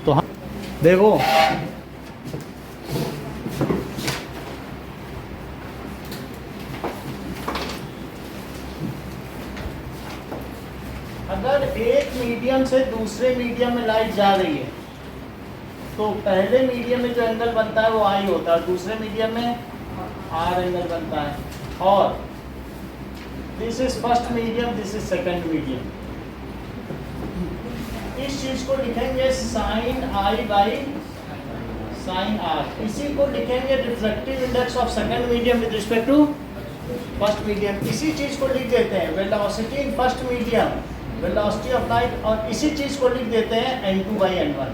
तो हम देखो अगर एक मीडियम से दूसरे मीडियम में लाइट जा रही है तो पहले मीडियम में जो एंगल बनता है वो आई होता है, दूसरे मीडियम में आर एंगल बनता है। और this is first medium, this is second medium. इस चीज को लिखेंगे sine i by sine r. इसी को लिखेंगे reflective index of second medium with respect to first medium. इसी चीज को लिख देते हैं velocity in first medium, velocity of light, और इसी चीज को लिख देते हैं n2 बाई n1।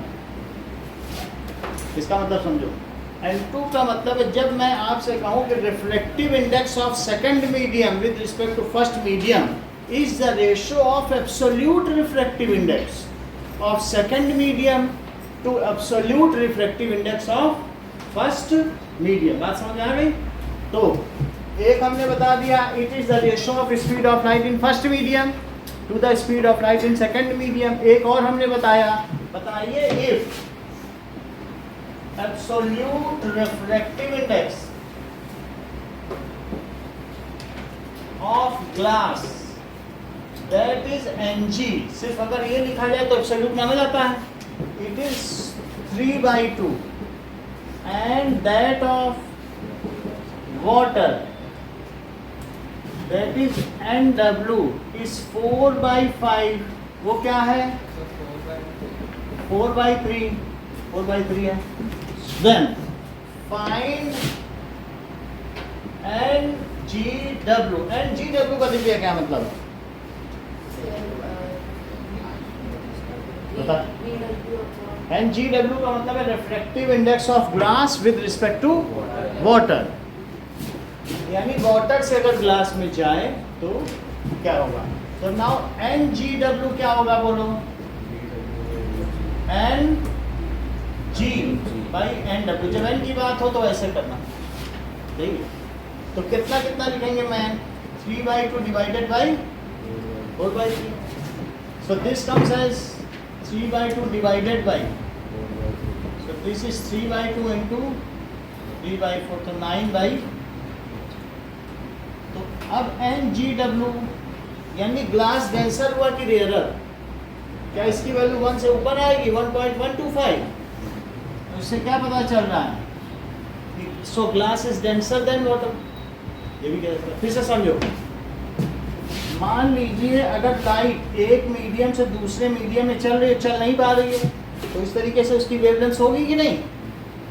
इसका मतलब समझो, n2 का मतलब है जब मैं आपसे कहूं कि reflective index of second medium with respect to first medium is the ratio of absolute reflective index of second medium to absolute refractive index of first medium। बात समझ आ गई? तो एक हमने बता दिया, it is the ratio of speed of light in first medium to the speed of light in second medium। एक और हमने बताया, बताइए if absolute refractive index of glass that is Ng, सिर्फ अगर ये लिखा जाए तो एब्सोल्यूट माना जाता है, it is 3/2 and that of water that is Nw is 4/5। वो क्या है? 4/3 है। Then find Ngw। Ngw का देखिए क्या मतलब है, Ngw का मतलब है refractive index of glass with respect to water. यानी वाटर से अगर ग्लास में जाए तो क्या होगा? तो नाउ Ngw क्या होगा बोलो? Ng by Nw। जब n की बात हो तो ऐसे करना, ठीक है? तो कितना कितना लिखेंगे man? 3/2 divided by 4/3। So this comes as 3/2 divided by, so this is 3/2 into 3/4, तो 9/। तो अब Ngw यानी ग्लास डेंसर हुआ कि रेयरर? क्या इसकी वैल्यू 1 से ऊपर आएगी? 1.125। तो इससे क्या पता चल रहा है? So glass is denser than water. ये भी कह सकते हैं। फिर से समझो, मान लीजिए अगर लाइट एक मीडियम से दूसरे मीडियम में चल रही है, चल नहीं पा रही है, तो इस तरीके से उसकी वेवलेंथ होगी कि नहीं?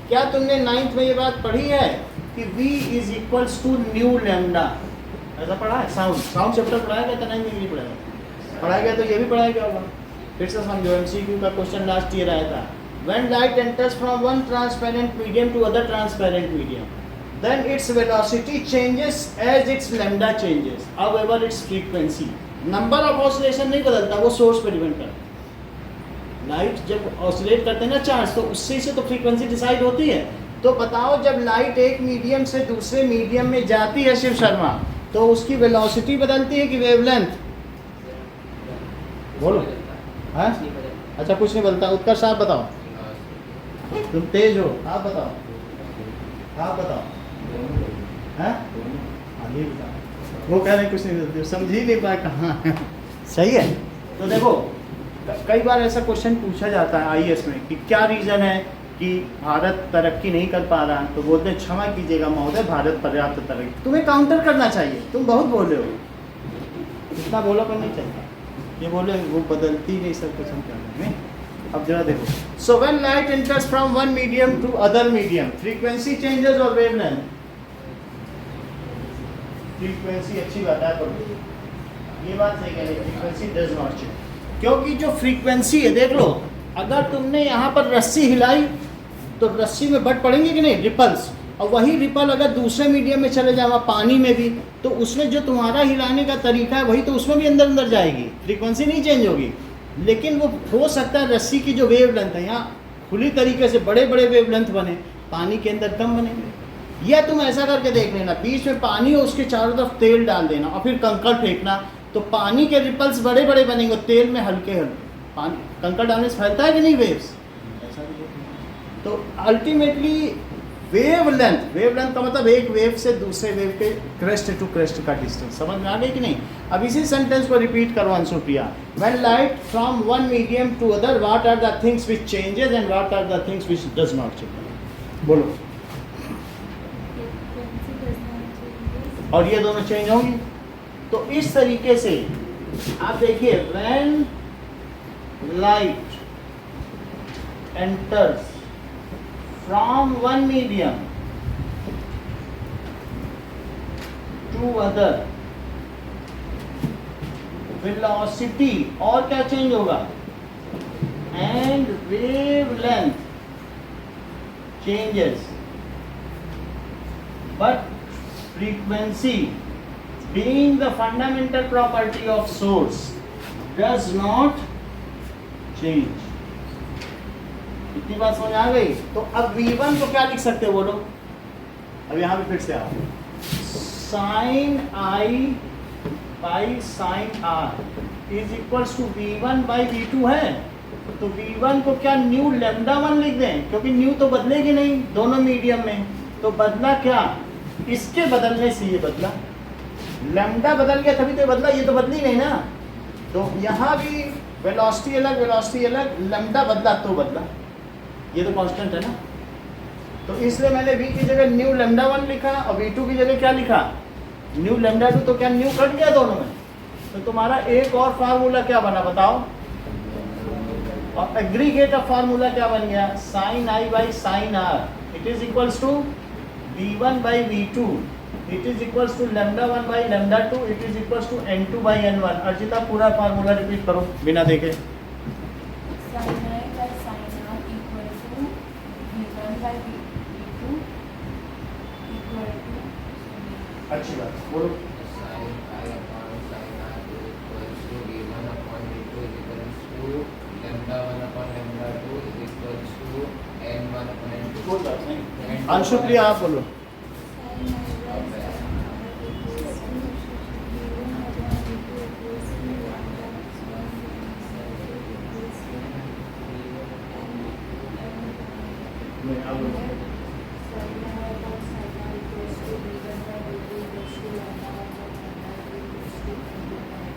क्या तुमने 9th में ये बात पढ़ी है कि V is equals to nu lambda? ऐसा पढ़ा है? साउंड चैप्टर पढ़ाया गया था? नहीं नहीं पढ़ाया, पढ़ाया गया तो ये भी पढ़ाया गया होगा। फिर से समझो, MCQ का क्वेश्चन लास्ट ईयर आया था। When light enters from one transparent medium to other transparent medium, then its velocity changes as its lambda changes, however its frequency, number of oscillation नहीं बदलता, वो सोर्स पे डिपेंड करता है। Light जब oscillate करते हैं ना चार्ज, तो उससे से तो फ्रीक्वेंसी डिसाइड होती है। तो बताओ जब लाइट एक मीडियम से दूसरे मीडियम में जाती है शिव शर्मा, तो उसकी वेलोसिटी बदलती है कि वेवलेंथ? बोलो। हाँ अच्छा, कुछ नहीं बदलता। उत्कर्ष आप बताओ, तुम तेज हो, आप बताओ, आप बताओ। वो कह रहे कुछ नहीं, समझ ही नहीं पाया कहाँ। सही है। तो देखो कई बार ऐसा क्वेश्चन पूछा जाता है IAS में कि क्या रीज़न है कि भारत तरक्की नहीं कर पा रहा, तो बोलते हैं क्षमा कीजिएगा महोदय, भारत पर्याप्त तरक्की। तुम्हें काउंटर करना चाहिए, तुम बहुत बोल रहे हो, इतना बोला पर नहीं चाहिए। ये बोले वो बदलती नहीं सब कुछ हम कर रहे हैं। अब जरा देखो, so when light enters from one medium to other medium, frequency changes और वेवलेंथ? फ्रीक्वेंसी अच्छी बात है, पर ये बात सही कह रही है, फ्रीक्वेंसी डज नॉट चेंज। क्योंकि जो फ्रीक्वेंसी है, देख लो, अगर तुमने यहाँ पर रस्सी हिलाई तो रस्सी में बट पड़ेंगे कि नहीं, रिपल्स। और वही रिपल अगर दूसरे मीडियम में चले जाए, पानी में भी, तो उसमें जो तुम्हारा हिलाने का तरीका है वही तो उसमें भी अंदर अंदर जाएगी, फ्रीक्वेंसी नहीं चेंज होगी। लेकिन वो हो सकता है रस्सी की जो वेवलेंथ है यहाँ खुली तरीके से बड़े बड़े वेवलेंथ बने, पानी के अंदर कम बने। या तुम ऐसा करके देख लेना, बीच में पानी हो, उसके चारों तरफ तेल डाल देना और फिर कंकड़ फेंकना, तो पानी के रिपल्स बड़े बड़े बनेंगे, तेल में हल्के हल्के। पानी कंकड़ डालने से फैलता है कि नहीं वेव्स? तो अल्टीमेटली वेवलेंथ का मतलब एक वेव से दूसरे वेव के क्रेस्ट टू क्रेस्ट का डिस्टेंस। समझ में आ गई कि नहीं? अब इसी सेंटेंस को रिपीट करो Anshupriya. When light from one medium to other, what are the things which changes and what are the things which does not change? बोलो। और ये दोनों चेंज होंगी। तो इस तरीके से आप देखिए, when light enters from one medium to other, velocity और क्या चेंज होगा? and wavelength changes, but frequency, being the fundamental property of source, does not change. इतनी बात समझ आ गई? तो अब V1 को क्या लिख सकते हो बोलो? अब यहाँ पे फिर से आओ, sine i by sine r is equals to V1 by V2 है। तो V1 को क्या न्यू लैम्डा 1 लिख दें, क्योंकि न्यू तो बदलेगी नहीं दोनों मीडियम में। तो बदला क्या? इसके बदलने से ये बदला, लैम्डा बदल गया तभी तो बदला, ये तो बदली नहीं ना। तो यहाँ भी वेलोसिटी अलग, लैम्डा बदला तो बदला, ये तो कांस्टेंट है ना। तो इसलिए मैंने v की जगह न्यू लैम्डा 1 लिखा और v2 की जगह क्या लिखा? New lambda 2। तो क्या न्यू कट गया दोनों में? तो तुम्हारा एक और फार्मूला क्या बना बताओ? और एग्रीगेट ऑफ फार्मूला क्या बन गया? Sine i by sine r it is equals to v1 by v2 it is equals to lambda 1 by lambda 2 it is equals to n2 by n1। Arjita पूरा फार्मूला रिपीट करो बिना देखे। अच्छी बात बोलो। अंशुप्रिया आप बोलो।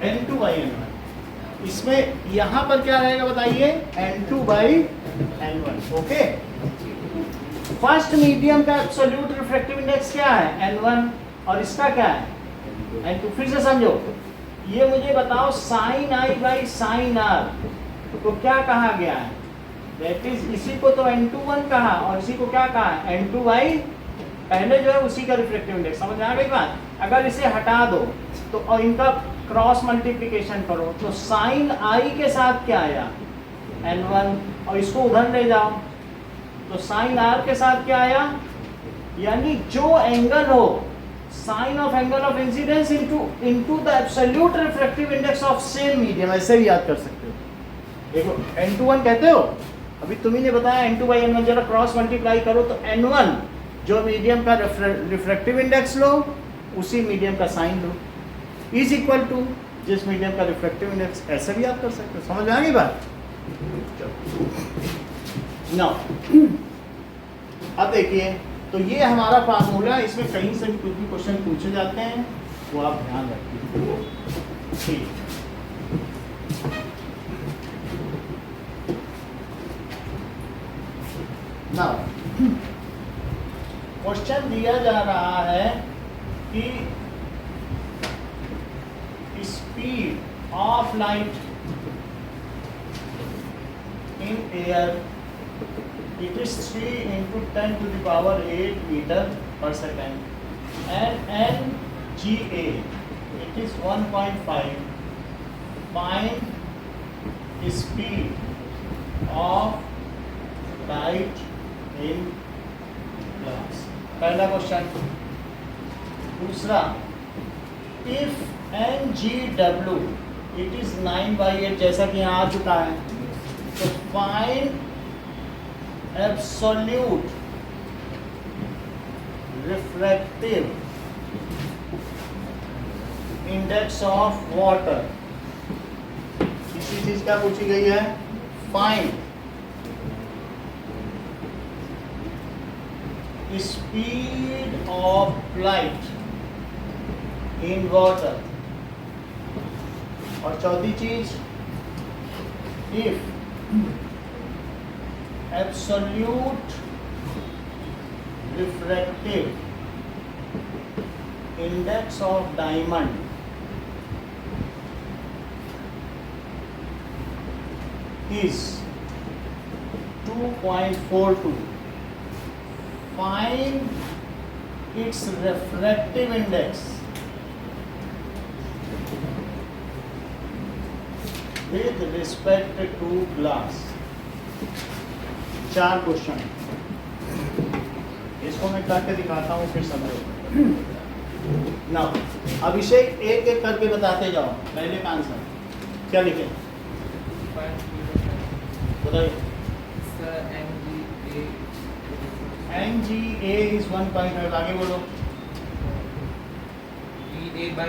N2 बाई N1, इसमें यहाँ पर क्या रहेगा बताइए? N2 by N1। Okay, first medium का एब्सोल्यूट रिफ्रैक्टिव इंडेक्स क्या है? N1, और इसका क्या है? N2। फिर से समझो, ये मुझे बताओ sine i by sine r तो क्या कहा गया है? दैट इज, इसी को तो N21 कहा और इसी को क्या कहा है? N2 बाई, पहले जो है उसी का रिफ्रैक्टिव इंडेक्स। समझ में आ गई बात? अगर इसे हटा दो तो और इनका क्रॉस मल्टीप्लिकेशन करो तो साइन आई के साथ क्या आया? N1, और इसको उधर ले जाओ तो साइन आर के साथ क्या आया? यानी जो एंगल हो, sine of angle of incidence into the absolute refractive index of same medium. ऐसे भी याद कर सकते हो। देखो N21 कहते हो, अभी तुम्ही ने बताया N2 बाई N1, जरा क्रॉस मल्टीप्लाई करो तो N1 जो मीडियम का रिफ्रैक्टिव इंडेक्स लो उसी मीडियम का साइन लो इज इक्वल टू जिस मीडियम का रिफ्रैक्टिव इंडेक्स। ऐसे भी आप कर सकते हो। समझ में आ गई बात? नाउ अब देखिए, तो ये हमारा फार्मूला, इसमें कहीं से भी कुछ भी क्वेश्चन पूछे जाते हैं वो आप ध्यान रखिए। ठीक, नाउ क्वेश्चन दिया जा रहा है कि speed of light in air it is 3 into 10 to the power 8 meter per second and NGA it is 1.5. Find speed of light in glass। पहला क्वेश्चन। दूसरा, if NGW it is 9/8 जैसा कि यहाँ आ चुका है, तो find absolute refractive index of water। किसी चीज क्या पूछी गई है? Find speed of light in water, और चौथी चीज if absolute refractive index of diamond is 2.42, find its refractive index with respect to glass. 4 question, इसको मैं करके दिखाता हूँ फिर समझो ना। अभिषेक एक एक करके बताते जाओ। पहले का आंसर क्या लिखे बताइए। NGA is 1.5, आगे बोलो। VA by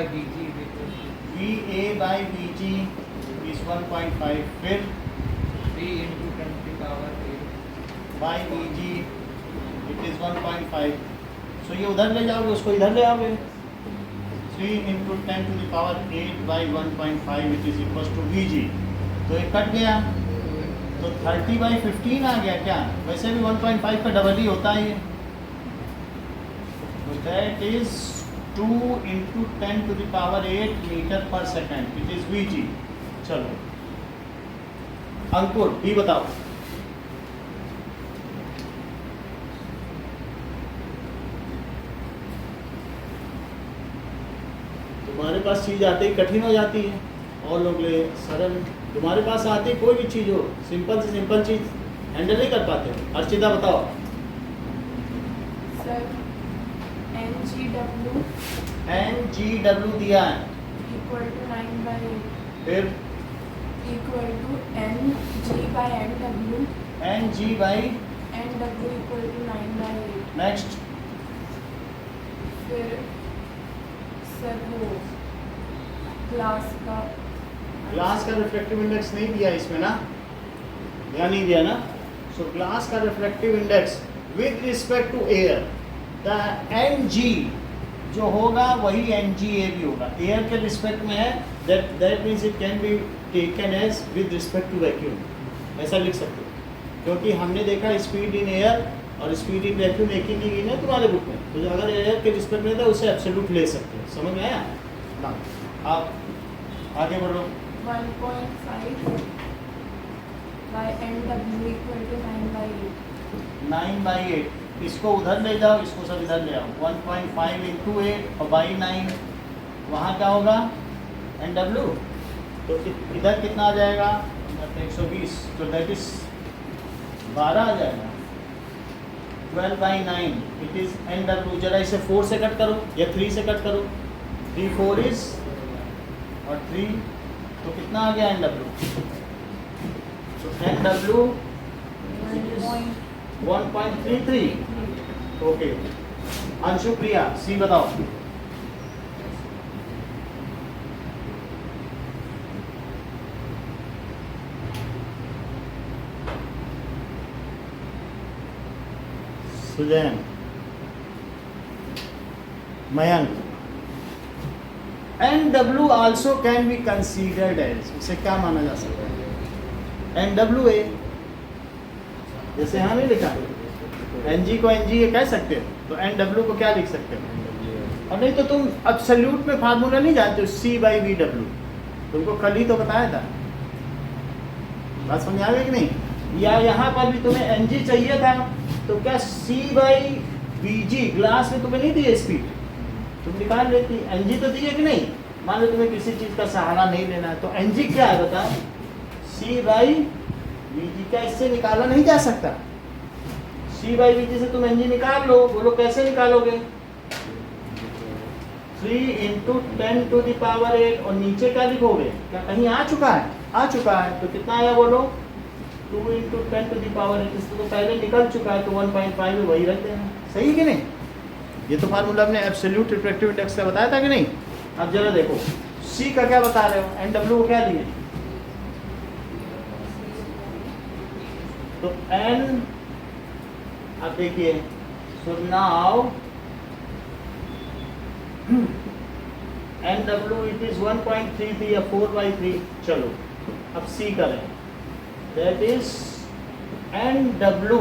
VG is 1.5, फिर 3 into 10 to the power 8 by VG it is 1.5, so ये उधर ले जाओगे, उसको इधर ले आओगे। 3 into 10 to the power 8 by 1.5 which is equals to VG, तो ये कट गया, तो 30 by 15 आ गया क्या? वैसे भी 1.5 का डबल ही होता है ये, तो that is 2 into 10 to the power 8 metre पर सेकेंड विच इज VG। चलो अंकुर भी बताओ। तुम्हारे पास चीज आते ही कठिन हो जाती है, और लोग ले सरल। तुम्हारे पास आती कोई भी चीज हो, सिंपल से सिंपल चीज हैंडल नहीं कर पाते। अर्चिता बताओ। सर NGW दिया है, इक्वल टू 9/8 फिर equal to NG by NW NG by NW equal to 9/8। Next फिर सर वो ग्लास का रिफ्लेक्टिव इंडेक्स नहीं दिया इसमें ना, या नहीं दिया ना। सो ग्लास का reflective index with respect to air, the NG जो होगा वही NGA भी होगा। एयर के रिस्पेक्ट में है, that means it can be taken as with respect to vacuum, ऐसा लिख सकते हो। क्योंकि हमने देखा स्पीड इन एयर और स्पीड इन वैक्यूम एक ही नहीं है तुम्हारे बुक में, तो अगर एयर के रिस्पेक्ट में था उसे एब्सोल्यूट ले सकते हो। समझ में आया ना? आप आगे बढ़ो। 1.5 by NW इक्वल टू 9/8। 9/8, इसको उधर ले जाओ, इसको सब इधर ले आओ। 1.5 into 8 और बाई 9, वहाँ क्या होगा NW, तो इधर कितना आ जाएगा 120, तो दैट इज 12 आ जाएगा। 12/9 इट इज NW। जरा इसे 4 से कट करो या 3 से कट करो। 3 4 इज और 3, तो कितना आ गया NW, तो NW 1.33। ओके अंशु प्रिया सी बताओ। Suzanne, Mayank, NW also can be considered as, इसे क्या माना जा सकता है NWA, जैसे यहाँ नहीं लिखा NG को NGA कह सकते हो, तो NW को क्या लिख सकते हो। और नहीं तो तुम एब्सोल्यूट में फार्मूला नहीं जानते हो, C/VW, तुमको कल ही तो बताया था। बात समझ आ गई कि नहीं? या यहाँ पर भी तुम्हें NG चाहिए था, तो क्या C/VG ग्लास में तुम्हें नहीं दी स्पीड, तुम निकाल लेती। NG तो दिए कि नहीं? मान लो तुम्हें किसी चीज़ का सहारा नहीं लेना है, तो NG क्या है बताओ, C/VG। क्या इससे निकाला नहीं जा सकता? C/VG से तुम NG निकाल लो, बोलो कैसे निकालोगे? 3 into 10 to the power 8, और नीचे क्या लिखोगे? क्या कहीं आ चुका है? आ चुका है, तो कितना आया बोलो? 2 into 10 to the power 8, इसको तो पहले निकल चुका है, तो 1.5 में वही रख देना। सही कि नहीं? ये तो फार्मूला हमने एब्सोल्यूट रिफ्रैक्टिव इंडेक्स का बताया था कि नहीं? अब जरा देखो C का क्या बता रहे हो, NW को क्या लिए, तो N, अब देखिए So now NW it is 1.33 या 4/3. चलो अब C करें. That is NW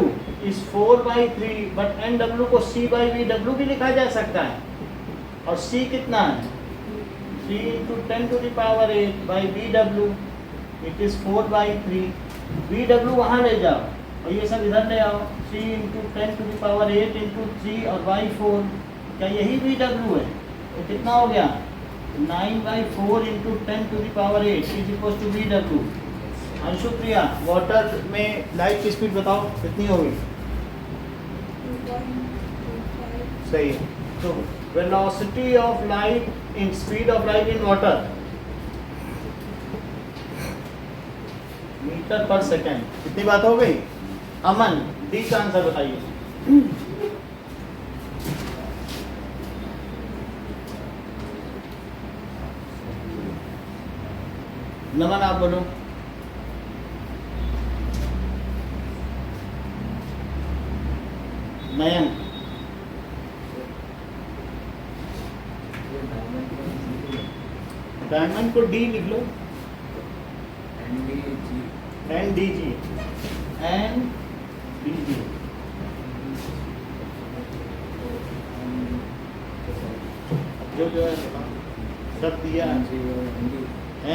is 4/3, but NW को C/VW भी लिखा जा सकता है. और C कितना है? 3 into 10 to the power 8 by VW. It is 4/3. VW वहाँ ले जाओ और ये सब इधर ले आओ. 3 into 10 to the power 8 into 3 और by 4. क्या यही VW है? तो कितना हो गया? 9/4 into 10 to the power 8 is equals to VW. Anshupriya, water में लाइट की स्पीड बताओ कितनी होगी? 2.25. सही है. तो velocity of light in speed of light in water metre पर सेकेंड. कितनी बात हो गई? अमन, डी का आंसर बताइए. नमन आप बोलो. नयन, डायमंड को डी लिख लो. एन डी जी जो है सब दिया.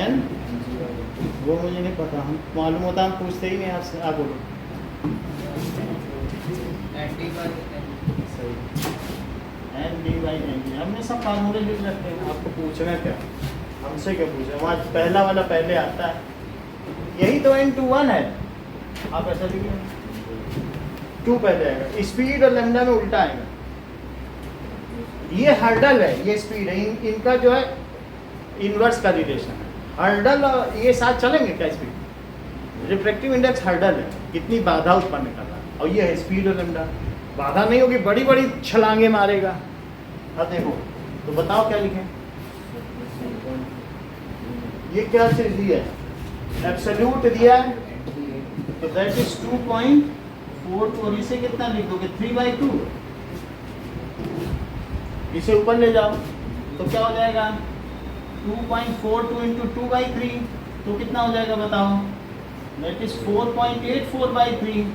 एन वो मुझे नहीं पता, हम मालूम होता हम पूछते ही नहीं आपसे. आप बोलो. सही. N D by N D. हमने सब फार्मूले लिख रखे हैं. आपको पूछना क्या? हमसे क्या पूछना? वहाँ पहला वाला पहले आता है. यही तो N21 है. आप ऐसा लिखिए. 2 पहले आएगा. स्पीड और लैम्डा में उल्टा आएगा. ये हर्डल है, ये स्पीड है. इनका जो है इनवर्स का रिलेशन है. हर्डल और ये साथ चलेंगे क्या? स्पीड रिफ्रैक्टिव इंडेक्स हर्डल है, कितनी बाधा उत्पन्न कर रहा है. और ये है स्पीड और लैम्डा. बाधा नहीं होगी, बड़ी बड़ी छलांगे मारेगा. अब देखो तो बताओ क्या लिखें. ये क्या चीज दिया है? एब्सोल्यूट दिया है, तो दैट इज 2.42. और इसे कितना लिख दोगे? 3/2. इसे ऊपर ले जाओ तो क्या हो जाएगा? 2.42 into 2/3. तो कितना हो जाएगा बताओ? That is 4.84/3.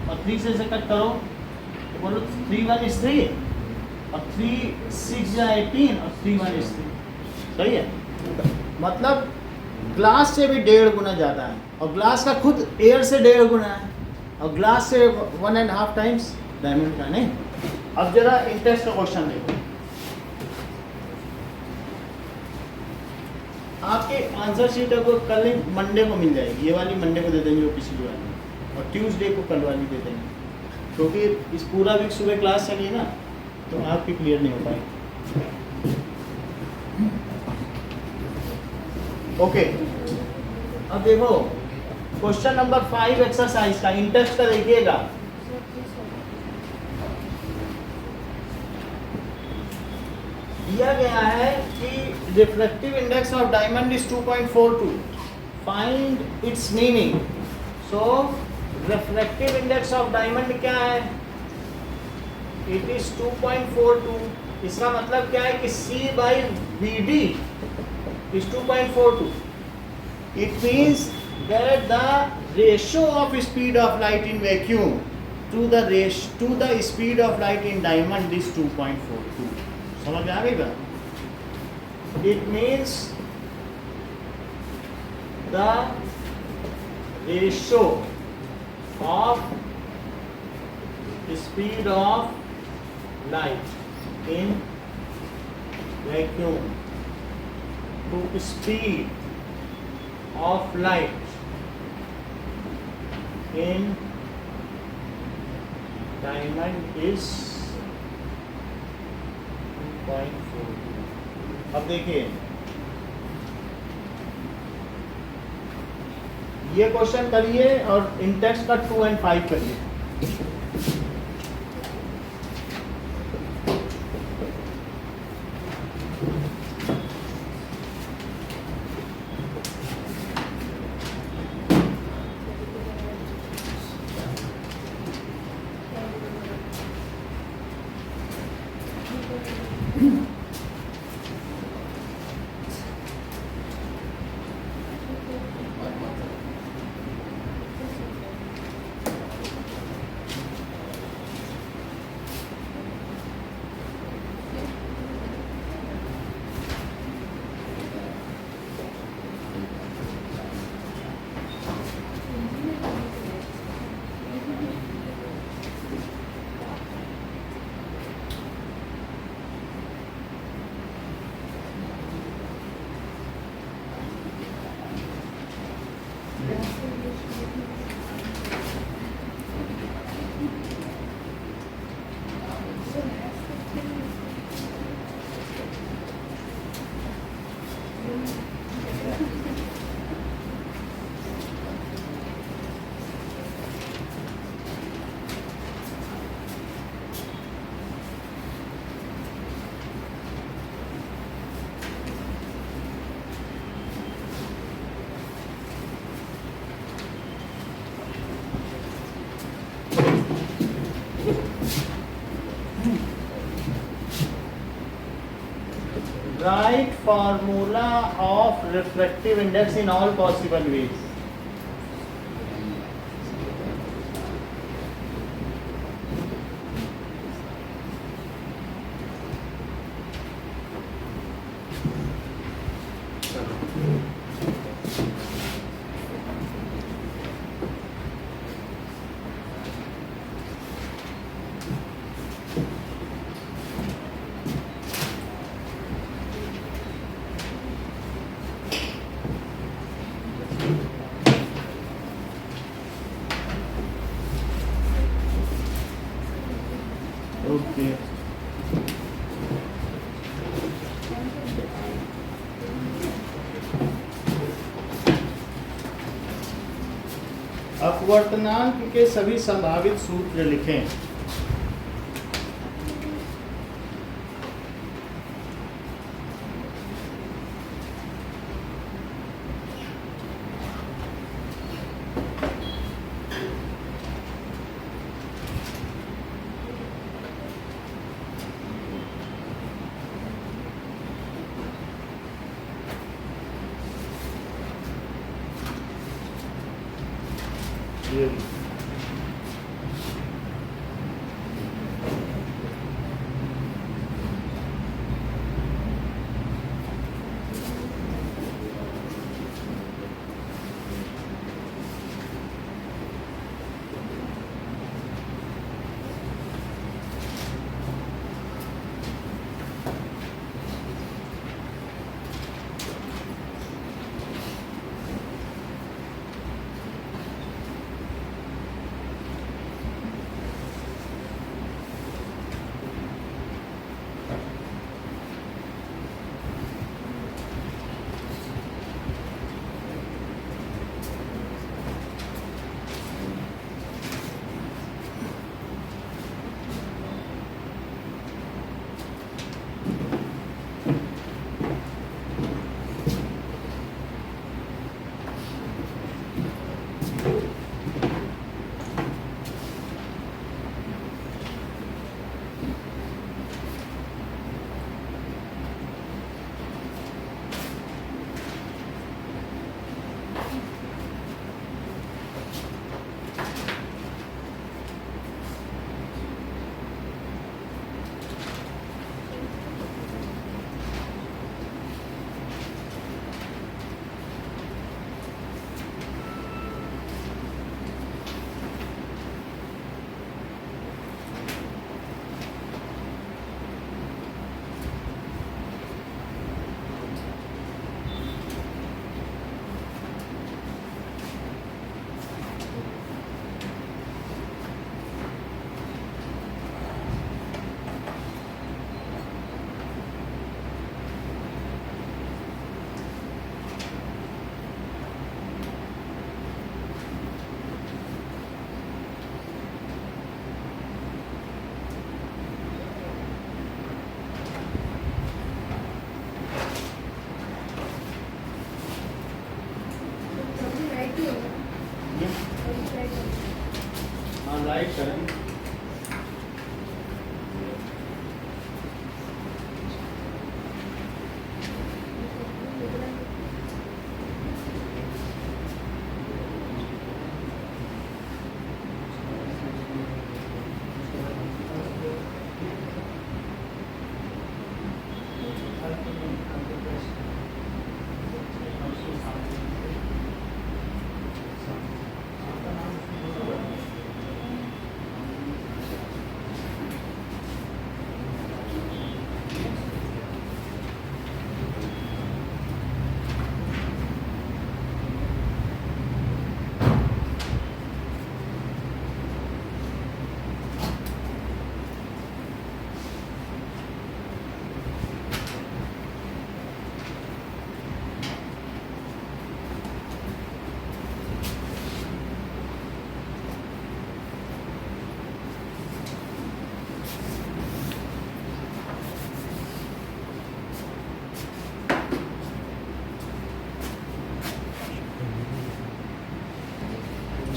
और 3 से कट करो तो बोलो 3 1 is 3 और 3 6 या 18 और 3 1 is 3. सही है. मतलब ग्लास से भी 1.5 गुना ज़्यादा है. और ग्लास का खुद एयर से 1.5 गुना है. और ग्लास से 1.5 टाइम्स डायमंड का. नहीं. अब जरा इंटरेस्ट का क्वेश्चन देखो. आपके आंसर शीट आपको कल मंडे को मिल जाएगी. ये वाली मंडे को दे देंगे वो पिछली वाली. और ट्यूसडे को कल वाली दे देंगे. क्योंकि इस पूरा वीक सुबह क्लास चली ना, तो आपकी क्लियर नहीं हो पाएगी. ओके. अब देखो क्वेश्चन नंबर 5 एक्सरसाइज का इंटरेस्ट का देखिएगा. दिया गया है कि reflective index of diamond is 2.42. Find its meaning. So reflective index of diamond क्या है? It is 2.42. इसका मतलब क्या है कि C/VD is 2.42. It means that the ratio of speed of light in vacuum to the speed of light in diamond is 2.42. समझ में आ गई बात? It means the ratio of speed of light in vacuum to speed of light in diamond is 2.4. अब देखिए ये question करिए और Intex का 2 और 5 करिए. Write formula of refractive index in all possible ways. Okay. अपवर्तनांक के सभी संभावित सूत्र लिखें। ये हाँ लाइट करें।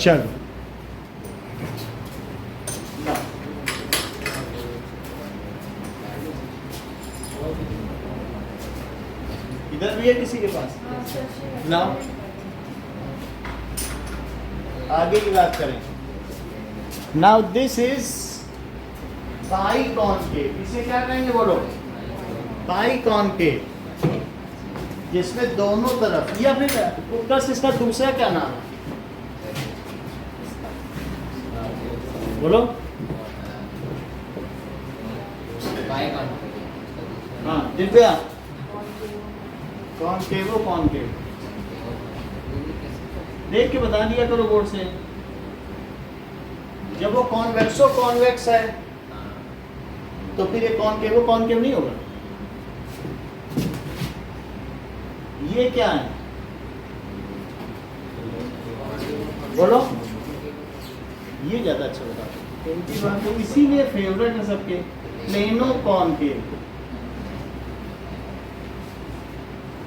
चलो ना। इधर भी है किसी के पास? ना। आगे की बात करें। Now this is by concave, इसे क्या कहेंगे बोलो? बाई कॉनकेव, जिसमें दोनों तरफ, या फिर उत्कर्ष इसका दूसरा क्या नाम है बोलो? हाँ दिव्या, कॉनकेव कॉनकेव देख के बता दिया करो बोर्ड से। जब वो कॉन्वेक्सो कॉन्वेक्स है तो फिर ये कॉनकेव कॉनकेव नहीं होगा। ये क्या है बोलो? ये ज्यादा अच्छा होगा इनकी बात, तो इसीलिए फेवरेट है सबके, प्लेनो कॉनकेव।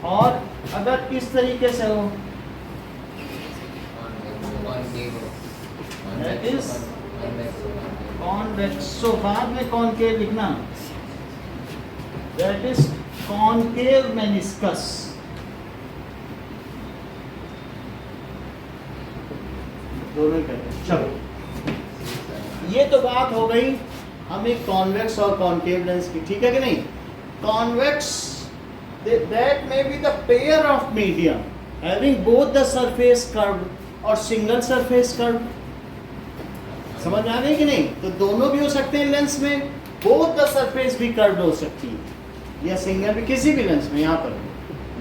और अगर इस तरीके से हो दैट इज कॉन्वेक्सो, बाद में कॉनकेव लिखना, दैट इज कॉनकेव मेनिस्कस। दोनों कहते हैं। चलो ये तो बात हो गई हमें कॉन्वेक्स और कॉनकेव लेंस की, ठीक है कि नहीं? Convex that may be the pair of medium having both the surface curved और single surface curved। समझ आ गई कि नहीं? तो दोनों भी हो सकते हैं लेंस में, both the surface भी curved हो सकती है, या सिंगल भी, किसी भी लेंस में। यहाँ पर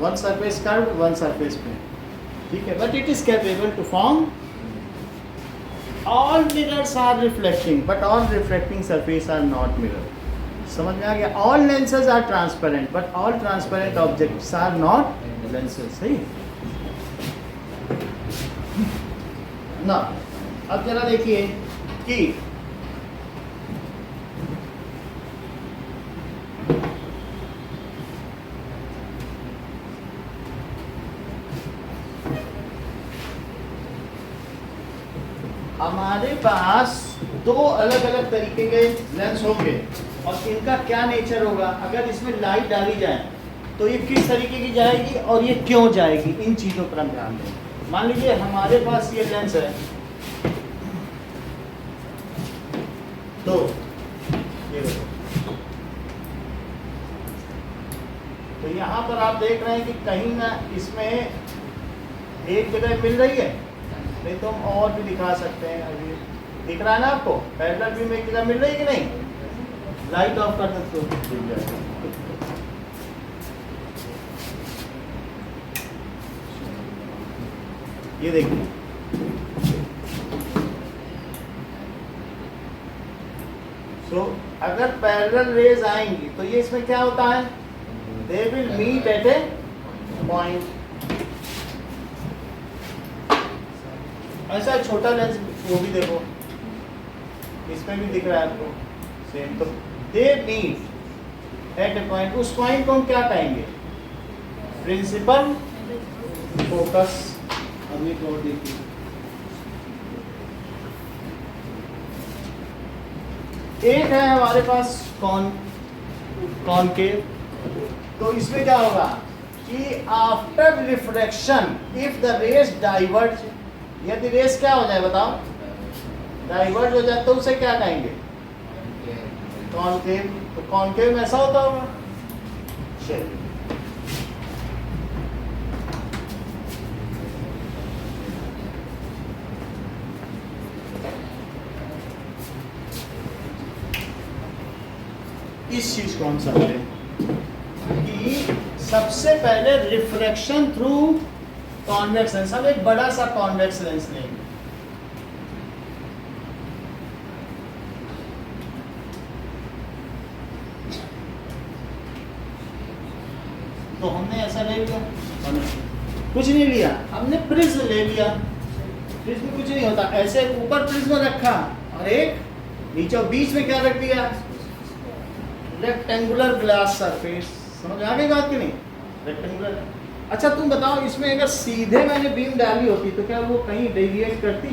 one surface curved, one surface plane, ठीक है? But it is capable to form all mirrors are reflecting, but all reflecting surface are not mirror। समझ में आ गया? All lenses are transparent but all transparent objects are not lenses. सही ना? अब जरा देखिए कि हमारे पास दो अलग अलग तरीके के लेंस होंगे और इनका क्या नेचर होगा। अगर इसमें लाइट डाली जाए तो ये किस तरीके की जाएगी और ये क्यों जाएगी, इन चीज़ों पर हम ध्यान दें। मान लीजिए हमारे पास ये लेंस है, तो ये देखो, तो यहाँ पर आप देख रहे हैं कि कहीं ना इसमें एक जगह मिल रही है, नहीं तो हम और भी दिखा सकते हैं। अभी दिख रहा है ना आपको, पैरेलल भी में एक जगह मिल रही है कि नहीं? लाइट ऑफ कर दो तो दिख जाएगा। ये देखिए, सो अगर पैरेलल रेज आएंगी तो ये इसमें क्या होता है? They will meet at a point. ऐसा छोटा लेंस वो भी देखो, इसमें भी दिख रहा है आपको सेम। तो they meet at a point, उस पॉइंट को हम क्या कहेंगे? Principal focus. अब एक और देखिए, एक है हमारे पास कॉनकेव, तो इसमें क्या होगा कि after refraction if the rays diverge, यदि रेस क्या हो जाए बताओ? डाइवर्ट हो जाए तो उसे क्या कहेंगे? कॉनकेव। तो कॉनकेव में ऐसा होता होगा। चलिए इस चीज को हम समझे कि सबसे पहले रिफ्रैक्शन थ्रू कॉन्वेक्स लेंस। हम एक बड़ा सा कॉन्वेक्स लेंस लेंगे, तो हमने ऐसा ले लिया, कुछ नहीं लिया, हमने प्रिज्म ले लिया। प्रिज्म कुछ नहीं होता, ऐसे ऊपर प्रिज्म रखा और एक नीचे, बीच में क्या रख दिया? Rectangular glass surface. समझ आ गई बात की नहीं? रेक्टेंगुलर। अच्छा तुम बताओ, इसमें अगर सीधे मैंने बीम डाली होती तो क्या वो कहीं डेविएट करती?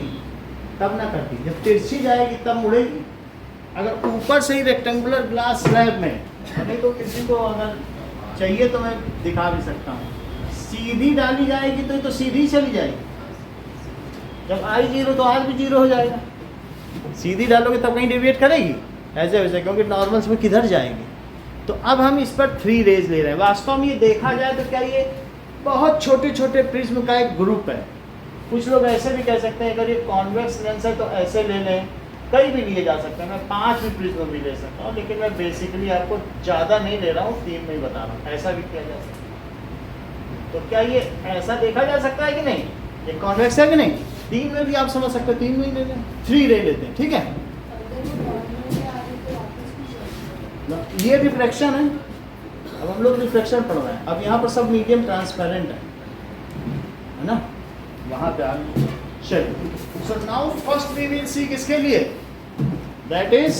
तब ना करती, जब तिरछी जाएगी तब मुड़ेगी। अगर ऊपर से ही रेक्टेंगुलर ग्लास स्लैब में, नहीं तो किसी को अगर चाहिए तो मैं दिखा भी सकता हूँ, सीधी डाली जाएगी तो ये तो सीधी चली जाएगी। जब आई 0 तो आर भी 0 हो जाएगा। सीधी डालोगे तब कहीं डेविएट करेगी ऐसे वैसे, क्योंकि नॉर्मल्स में किधर जाएगी। तो अब हम इस पर 3 रेज ले रहे हैं। वास्तव में ये देखा जाए तो क्या ये बहुत छोटे छोटे प्रिज्म का एक ग्रुप है। कुछ लोग ऐसे भी कह सकते हैं अगर ये कॉन्वेक्स लेंस है तो ऐसे ले लें, कई भी लिए जा सकते हैं। मैं 5 भी प्रिज्म भी ले सकता हूँ, लेकिन मैं बेसिकली आपको ज़्यादा नहीं ले रहा हूँ, 3 में ही बता रहा हूँ। ऐसा भी किया जा सकता है। तो क्या ये ऐसा देखा जा सकता है कि नहीं, ये कॉन्वेक्स है कि नहीं? 3 में भी आप समझ सकते हो, 3 में ही ले लें, 3 ले लेते हैं, ठीक है। ये रिफ्लेक्शन है। अब हम लोग रिफ्लेक्शन पढ़ रहे हैं। अब यहाँ पर सब मीडियम ट्रांसपेरेंट है ना, वहाँ पे आ चलिए। So now first we will see किसके लिए, दैट इज,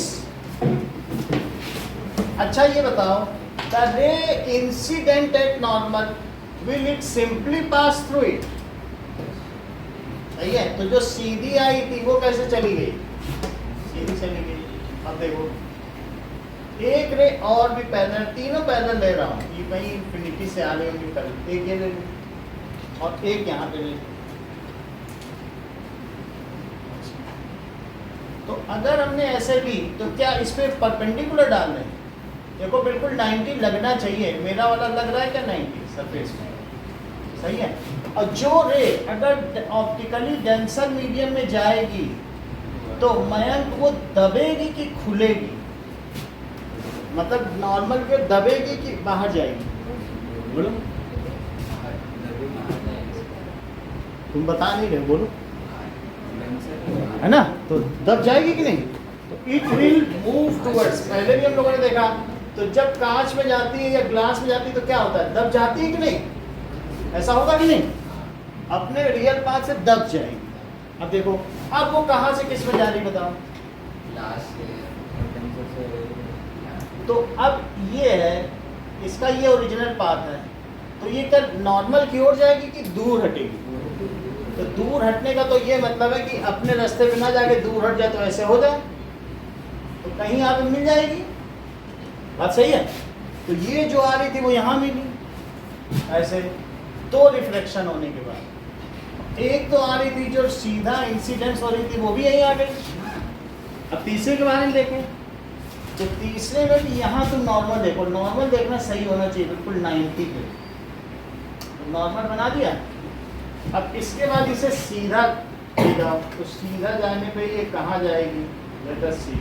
अच्छा ये बताओ, the ray incident at normal will it simply pass through it, सही है। तो जो सीधी आई थी वो कैसे चली गई, सीधी चली गई। अब देखो एक रे और भी पैरेलल, तीनों पैरेलल ले रहा हूँ, ये कहीं इंफिनिटी से आ रही होंगी पैरेलल, एक ये ले लूँ और एक यहाँ पे ले लूँ। तो अगर हमने ऐसे ली तो क्या इस पे परपेंडिकुलर डाल रहे हैं, देखो बिल्कुल 90 लगना चाहिए, मेरा वाला लग रहा है क्या 90 सरफेस में, सही है। और जो रे अगर ऑप्टिकली डेंसर मीडियम में जाएगी तो मयंक वो दबेगी कि खुलेगी, मतलब नॉर्मल के दबेगी कि बाहर जाएगी, बोलो तुम बता नहीं रहे, बोलो, है ना। तो दब जाएगी कि नहीं, तो इट विल मूव टुवर्ड्स, पहले भी हम लोगों ने देखा, तो जब कांच में जाती है या ग्लास में जाती है तो क्या होता है, दब जाती है कि नहीं, ऐसा होगा कि नहीं, अपने रियल पाथ से दब जाएगी। अब देखो अब वो कहाँ से किस में जा रही बताओ, तो अब ये है इसका, ये ओरिजिनल पाथ है, तो ये क्या नॉर्मल की ओर जाएगी कि दूर हटेगी, तो दूर हटने का तो ये मतलब है कि अपने रास्ते पे ना जाके दूर हट जाए, तो ऐसे हो जाए तो कहीं आप मिल जाएगी, बात सही है। तो ये जो आ रही थी वो यहाँ मिली ऐसे, दो रिफ्लेक्शन होने के बाद एक तो आ रही थी जो सीधा इंसिडेंस हो रही थी वो भी यहीं आ गई। अब तीसरे के बारे में देखें, तो तीसरे में भी यहाँ तो नॉर्मल देखो, नॉर्मल देखना सही होना चाहिए बिल्कुल 90 पे, तो नॉर्मल बना दिया। अब इसके बाद इसे सीधा ले जाओ, तो सीधा जाने पे ये कहाँ जाएगी, let us see,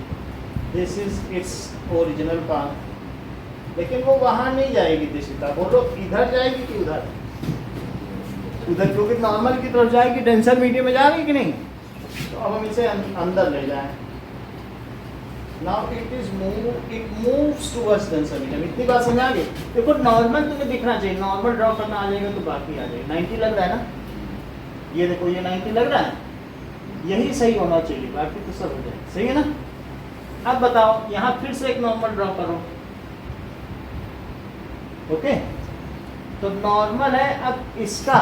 this is its original path, लेकिन वो वहाँ नहीं जाएगी दिशा, बोलो इधर जाएगी कि उधर, उधर क्योंकि नॉर्मल की तरफ जाएगी, डेंसर मीडियम में जा रही कि नहीं। तो अब हम इसे अंदर ले जाएं, now it is move, it moves towards denser medium, इतनी बात समझ आ गई। देखो नॉर्मल तुम्हें दिखना चाहिए, नॉर्मल ड्रॉ करना आ जाएगा तो बाकी आ जाएगा। 90 लग रहा है ना, ये देखो ये 90 लग रहा है, यही सही होना चाहिए, बाकी तो सब हो जाए, सही है ना। अब बताओ यहाँ फिर से एक नॉर्मल ड्रॉ करो, ओके। तो नॉर्मल है, अब इसका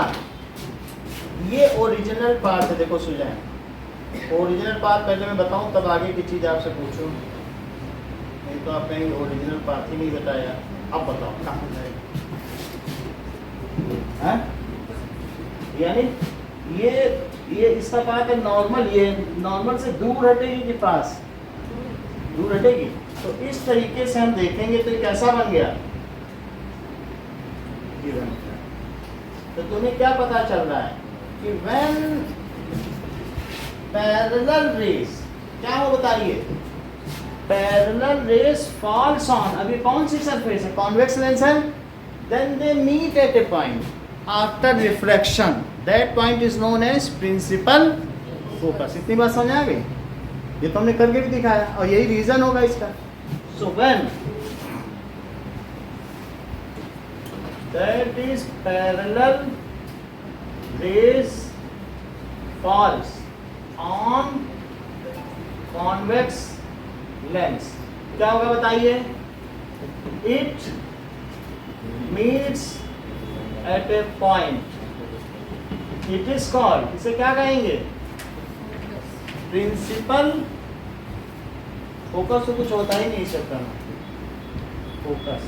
ये ओरिजिनल पाथ है, देखो सुझाएं, ओरिजिनल पाथ पहले मैं बताऊं तब आगे की चीज़ आपसे पूछूं, नहीं तो आप कहीं ओरिजिनल पाथ ही नहीं बताया। अब बताओ कहाँ जाएगा, यानी ये इसका पाथ है नॉर्मल, ये नॉर्मल से दूर हटेगी कि पास, दूर हटेगी। तो इस तरीके से हम देखेंगे तो ये कैसा बन गया, तो तुम्हें क्या पता चल रहा है कि व्हेन पैरेलल रेस, क्या हो बताइए, पैरेलल रेस फॉल्स ऑन, अभी कौन सी सरफेस है, कॉन्वेक्स लेंस है, then they meet at a point after reflection, that point is known as principal focus. इतनी बात समझ आ गई, ये तो हमने करके भी दिखाया और यही रीजन होगा इसका। So when that is parallel rays falls on convex lens, क्या होगा बताइए, it meets at a point, it is called, इसे क्या कहेंगे, प्रिंसिपल फोकस तो कुछ होता ही नहीं इस चक्कर में, focus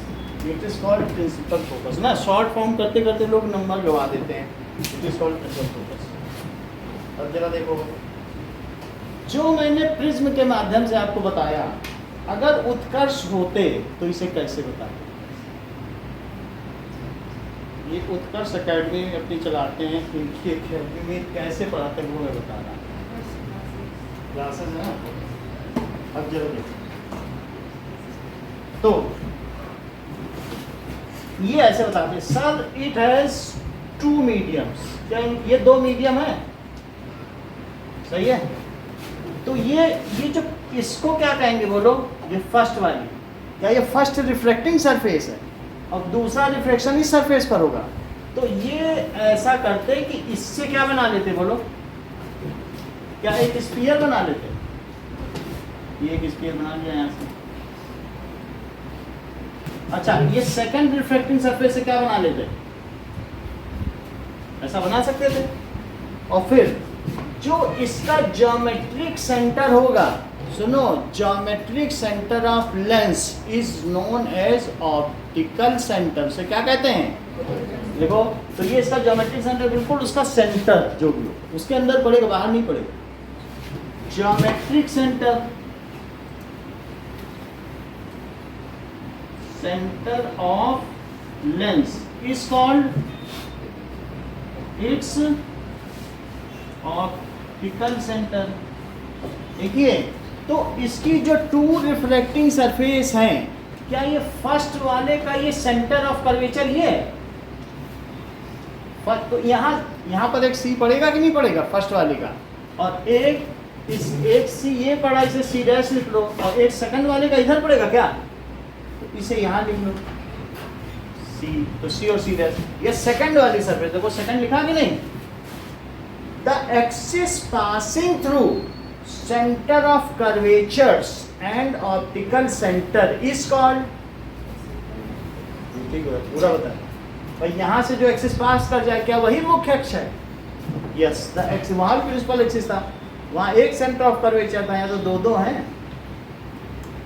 it is called principal focus ना। शॉर्ट फॉर्म करते करते लोग नंबर गवा देते हैं, it is called principal focus. अब जरा देखो, जो मैंने प्रिज्म के माध्यम से आपको बताया, अगर उत्कर्ष होते तो इसे कैसे बताते? ये उत्कर्ष अकेडमी अपनी चलाते हैं, इनकी अकेडमी में कैसे पढ़ाते हैं वो मैं बता रहा हूँ, क्लासेस है ना। अब जरूर तो ये ऐसे बताते हैं, सर इट हैज 2 मीडियम्स। क्या ये 2 मीडियम है? सही है। तो ये जो इसको क्या कहेंगे बोलो? ये फर्स्ट वाली, क्या ये फर्स्ट रिफ्लेक्टिंग सरफेस है और दूसरा रिफ्लेक्शन इस सरफेस पर होगा। तो ये ऐसा करते कि इससे क्या बना लेते बोलो? क्या एक स्फीयर बना लेते? ये एक स्फीयर बना लिया यहाँ से। अच्छा, ये सेकंड रिफ्लेक्टिंग सरफेस से क्या बना लेते? ऐसा बना सकते थे। और फिर जो इसका ज्योमेट्रिक सेंटर होगा, सुनो, geometric centre of lens is known as optical centre. से क्या कहते हैं? देखो, तो ये इसका ज्योमेट्रिक सेंटर बिल्कुल उसका सेंटर जो भी हो उसके अंदर पड़ेगा, बाहर नहीं पड़ेगा। Geometric centre, centre of lens is called its optical centre. देखिए, तो इसकी जो 2 रिफ्लेक्टिंग सरफेस हैं, क्या ये फर्स्ट वाले का ये सेंटर ऑफ कर्वेचर ये है? तो यहाँ पर एक सी पड़ेगा कि नहीं पड़ेगा फर्स्ट वाले का, और एक सी ये पड़ा, इसे सी डैश लिख लो, और एक सेकंड वाले का इधर पड़ेगा क्या? तो इसे यहाँ लिख लो सी, तो सी और सी डैश, ये सेकंड वाली सरफेस। देखो सेकंड लिखा कि नहीं? The axis passing through centre of curvatures and optical centre is called, ठीक है पूरा बता। और यहाँ से जो एक्सिस पास कर जाए, क्या वही मुख्य अक्ष है? यस, द एक्सिस, वहाँ प्रिंसिपल एक्सिस था, वहाँ एक सेंटर ऑफ कर्वेचर था, यहाँ तो 2 हैं।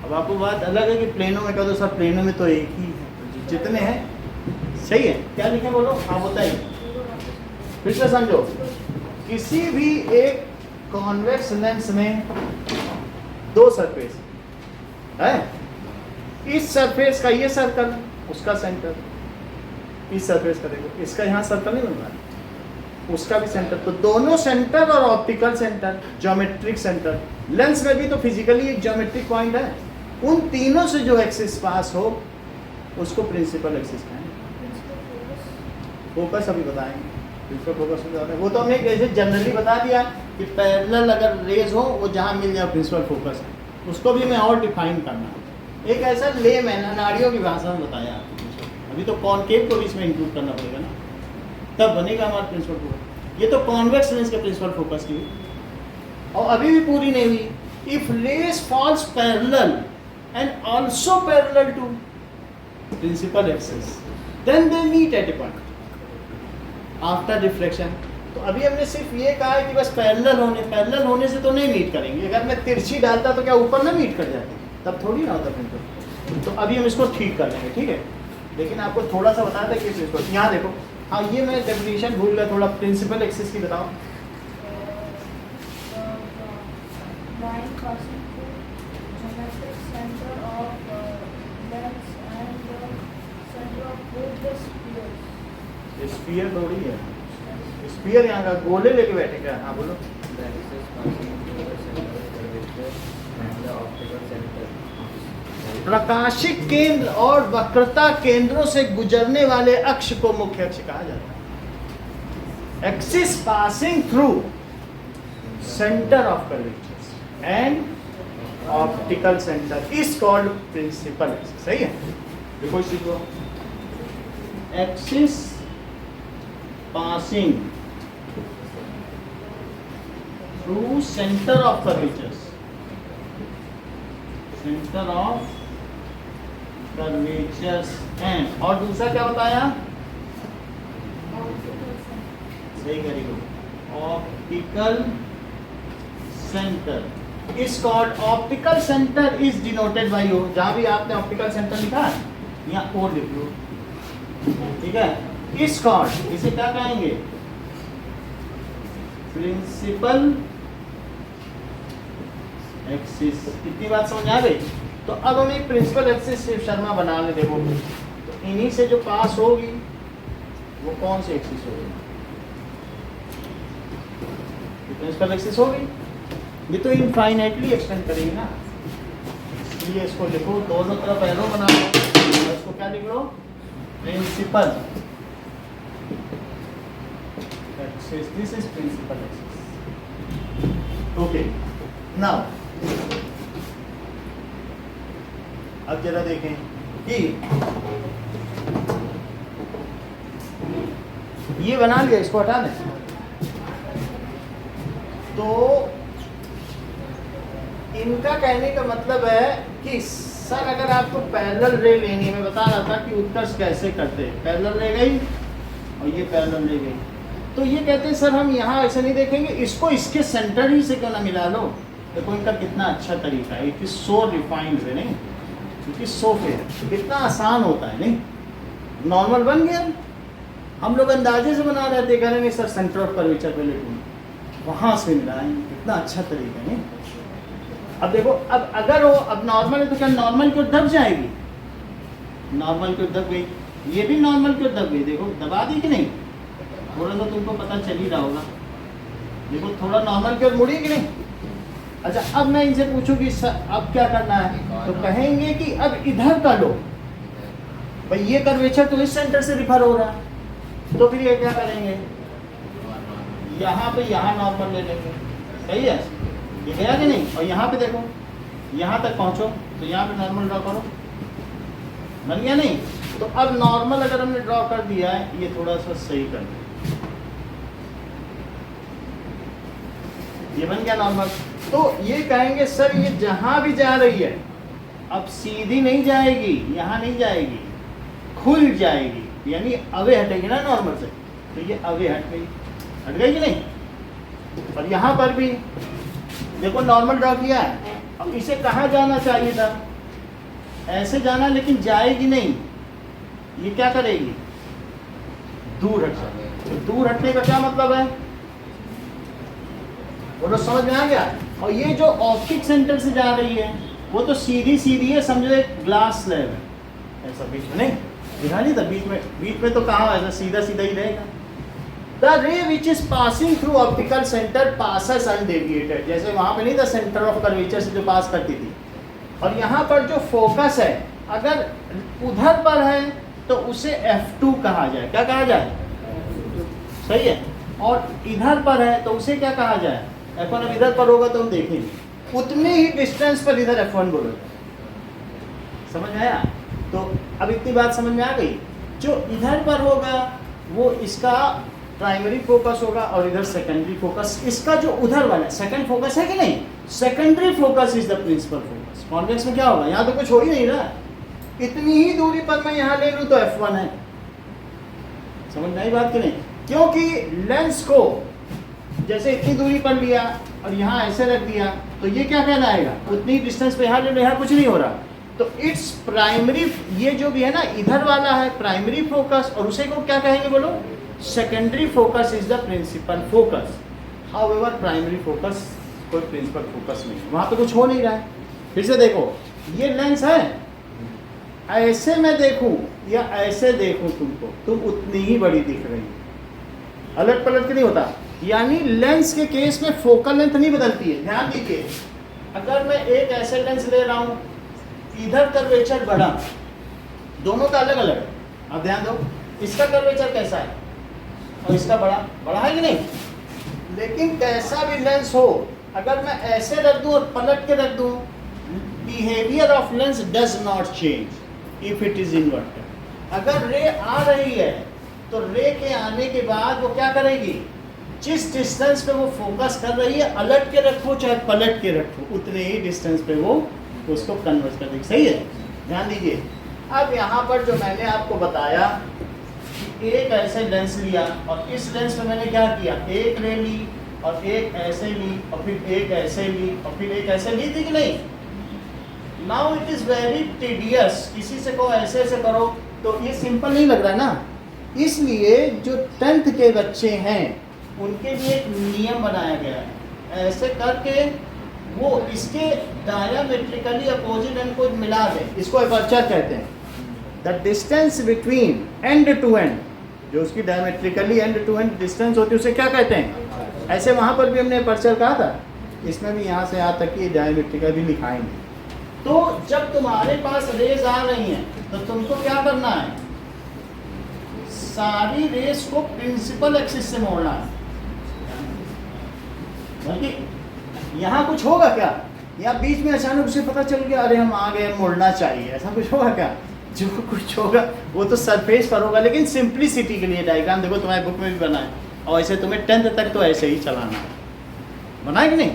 अब आपको बात अलग है कि प्लेनों में कह दो, सब प्लेनों में तो एक ही है, जितने हैं। सही है, क्या लिखे बोलो? हाँ बताइए, फिर से समझो। किसी भी एक कॉन्वेक्स लेंस में 2 सरफेस है, इस सरफेस का ये सर्कल, उसका सेंटर, इस सरफेस का देखो, इसका यहाँ सर्कल नहीं बन रहा है, उसका भी सेंटर। तो दोनों सेंटर और optical centre, geometric centre, lens में भी तो फिजिकली एक ज्योमेट्रिक पॉइंट है, उन तीनों से जो एक्सिस पास हो उसको प्रिंसिपल एक्सिस कहेंगे। फोकस अभी बताएंगे, प्रिंसिपल फोकस बताते हैं, वो तो हमने जैसे जनरली बता दिया कि पैरेलल अगर रेज हो वो जहाँ मिल जाए प्रिंसिपल फोकस है। उसको भी मैं और डिफाइन करना, एक ऐसा लेम है ना, नाड़ियों की भाषा में बताया आपको। अभी तो कॉनकेव को भी इसमें इंक्लूड करना पड़ेगा ना, तब बनेगा हमारा प्रिंसिपल फोकस। ये तो कॉन्वेक्स लेंस के प्रिंसिपल फोकस की, और अभी भी पूरी नहीं हुई। If rays falls parallel and also parallel to principal axis, then they meet at a point after reflection. तो अभी हमने सिर्फ ये कहा है कि बस पैरेलल होने से तो नहीं मीट करेंगे। अगर मैं तिरछी डालता तो क्या ऊपर ना मीट कर जाते? तब थोड़ी ना होता प्रिंसिपल। तो अभी हम इसको ठीक कर लेंगे, ठीक है। लेकिन आपको थोड़ा सा बता दें कि इसको यहाँ देखो, हाँ ये मैं डेफिनेशन भूल गया, थोड़ा प्रिंसिपल एक्सिस की बताओ। स्फीयर थोड़ी है, स्फीयर यहाँ का गोले लेके बैठे क्या? हाँ बोलो। प्रकाशिक केंद्र और वक्रता केंद्रों से गुजरने वाले अक्ष को मुख्य अक्ष कहा जाता है। Axis passing through centre of curvature and optical centre is called principal axis. सही है, देखो सीखो, axis passing through centre of curvature, centre of curvatures and, और दूसरा क्या बताया? सही करेंगे, optical centre is called optical centre is denoted by O. जहां भी आपने ऑप्टिकल सेंटर लिखा है यहाँ ओ लिख लो, ठीक है। इज कॉल्ड, इसे क्या कहेंगे? Principal axis. कितनी बात समझ आ गई? तो अब हम एक प्रिंसिपल एक्सिस शिव शर्मा बना ले। देखो तो इन्हीं से जो पास होगी वो कौन सी एक्सिस होगी? प्रिंसिपल एक्सिस होगी, ये तो इनफाइनाइटली एक्सटेंड करेगी ना, इसलिए इसको लिखो, दोनों तरफ एरो बना लो और इसको क्या लिख लो? Principal axis. This is principal axis. Okay, now अब जरा देखें कि ये बना लिया, इसको हटा दें। तो इनका कहने का मतलब है कि सर अगर आपको पैरेलल रे लेनी है, मैं बता रहा था कि उत्कर्ष कैसे करते हैं। पैरेलल रे गई और ये पैरेलल रे गई, तो ये कहते हैं सर हम यहाँ ऐसे नहीं देखेंगे, इसको इसके सेंटर ही से क्यों ना मिला लो। देखो इनका कितना अच्छा तरीका है, इट इज सो रिफाइंड वे, नहीं इट इज सो फेयर, कितना आसान होता है। नहीं नॉर्मल बन गया, हम लोग अंदाजे से बना रहे थे, कह रहे नहीं सर सेंटर ऑफ कर्वेचर पे लेटूँ, वहाँ से मिला है, कितना अच्छा तरीका है। नहीं अब देखो, अब अगर वो अब नॉर्मल है तो क्या नॉर्मल क्यों दब जाएगी? नॉर्मल क्यों दब गई? ये भी नॉर्मल क्यों दब गई? देखो दबा दी कि नहीं? थोड़ा तो तुमको पता चल ही रहा होगा। देखो थोड़ा नॉर्मल क्यों मुड़ी कि नहीं? अच्छा अब मैं इनसे पूछूं कि अब क्या करना है, तो कहेंगे कि अब इधर का लो भाई, ये कर्वेचर तो इस सेंटर से रिफर हो रहा है, तो फिर ये क्या करेंगे? यहाँ पे यहाँ नॉर्मल ले लेंगे, सही है, ये गया कि नहीं? और यहाँ पे देखो, यहाँ तक पहुँचो तो यहाँ पे नॉर्मल ड्रॉ करो, बन गया नहीं? तो अब नॉर्मल अगर हमने ड्रॉ कर दिया है, ये थोड़ा सा सही कर दे, ये बन गया नॉर्मल। तो ये कहेंगे सर ये जहां भी जा रही है अब सीधी नहीं जाएगी, यहाँ नहीं जाएगी, खुल जाएगी, यानी अवे हटेगी ना नॉर्मल से, तो ये अवे हट गई, हट गई कि नहीं? और यहाँ पर भी देखो नॉर्मल ड्रॉ किया है, अब इसे कहाँ जाना चाहिए था? ऐसे जाना, लेकिन जाएगी नहीं, ये क्या करेगी? दूर हट जाएगी। तो दूर हटने का क्या मतलब है? बोलो समझ में आ गया? और ये जो ऑप्टिक सेंटर से जा रही है वो तो सीधी सीधी है, समझो एक ग्लास स्लैब है, ऐसा बीच में नहीं दिखा नहीं था, बीच में तो कहाँ ऐसा सीधा सीधा ही रहेगा। द रे which is passing through optical centre passes undeviated, जैसे वहां पे नहीं था सेंटर ऑफ कर्वेचर से जो पास करती थी, और यहाँ पर जो फोकस है अगर उधर पर है तो उसे F2 कहा जाए। क्या कहा जाए? सही है। और इधर पर है तो उसे क्या कहा जाए? F1। अब इधर पर होगा तो हम देखेंगे उतने ही डिस्टेंस पर इधर F1 बोलोगे, समझ में आया? तो अब इतनी बात समझ में आ गई। जो इधर पर होगा वो इसका प्राइमरी फोकस होगा और इधर सेकेंडरी फोकस, इसका जो उधर वाला सेकंड फोकस है कि नहीं, secondary focus is the principal focus. Convex में क्या होगा? यहाँ तो कुछ हो ही नहीं रहा, इतनी ही दूरी पर मैं यहाँ ले लूँ तो F1 है। समझ में आई बात कि नहीं? क्योंकि लेंस को जैसे इतनी दूरी पर लिया और यहाँ ऐसे रख दिया तो ये क्या कहलाएगा? उतनी डिस्टेंस पे यहाँ ले लो, यहाँ कुछ नहीं हो रहा, तो इट्स प्राइमरी, ये जो भी है ना इधर वाला है प्राइमरी फोकस, और उसे को क्या कहेंगे बोलो? Secondary focus is the principal focus. However primary focus कोई प्रिंसिपल फोकस नहीं, वहाँ पे कुछ हो नहीं रहा है। फिर से देखो, ये लेंस है, ऐसे मैं देखूं या ऐसे देखूं तुमको, तुम उतनी ही बड़ी दिख रही है, अलट पलट के नहीं होता। यानी लेंस के केस में फोकल लेंथ नहीं बदलती है। ध्यान दीजिए, अगर मैं एक ऐसे लेंस ले रहा हूं, इधर कर्वेचर बढ़ा, दोनों का अलग अलग है, अब ध्यान दो, इसका कर्वेचर कैसा है और इसका बड़ा है कि नहीं? लेकिन कैसा भी लेंस हो, अगर मैं ऐसे रख दूं और पलट के रख दूं, behaviour of lens does not change if it is inverted. अगर रे आ रही है तो रे के आने के बाद वो क्या करेगी? जिस डिस्टेंस पे वो फोकस कर रही है, अलट के रखो चाहे पलट के रखो, उतने ही डिस्टेंस पे वो उसको कन्वर्ट कर देगी। सही है, ध्यान दीजिए। अब यहाँ पर जो मैंने आपको बताया कि एक ऐसे लेंस लिया और इस लेंस पे मैंने क्या किया? एक रे ली, और एक ऐसे ली और फिर एक ऐसे ली और फिर एक ऐसे ली थी कि नहीं? Now it is very tedious, किसी से कहो ऐसे ऐसे करो तो ये सिंपल नहीं लग रहा है ना। इसलिए जो 10th के बच्चे हैं उनके लिए एक नियम बनाया गया है, ऐसे करके वो इसके डायमेट्रिकली अपोजिट एंड को मिला दें, इसको एपर्चर कहते हैं। The distance between end to end, जो उसकी diametrically end to end distance होती है उसे क्या कहते हैं? ऐसे वहाँ पर भी हमने एपर्चर कहा था, इसमें भी यहाँ से यहाँ तक की डायमेट्रिकली लिखाएंगे। तो जब तुम्हारे पास रेज आ रही हैं तो तुमको क्या करना है? सारी रेस को प्रिंसिपल एक्सिस से मोड़ना है। बल्कि यहाँ कुछ होगा क्या, या बीच में अचानक उसे पता चल गया अरे हम आ गए, मुड़ना चाहिए, ऐसा कुछ होगा क्या? जो कुछ होगा वो तो सरफेस पर होगा, लेकिन सिंप्लिसिटी के लिए डायग्राम देखो तुम्हारे बुक में भी बना है, और ऐसे तुम्हें 10th तक तो ऐसे ही चलाना है, बनाए कि नहीं?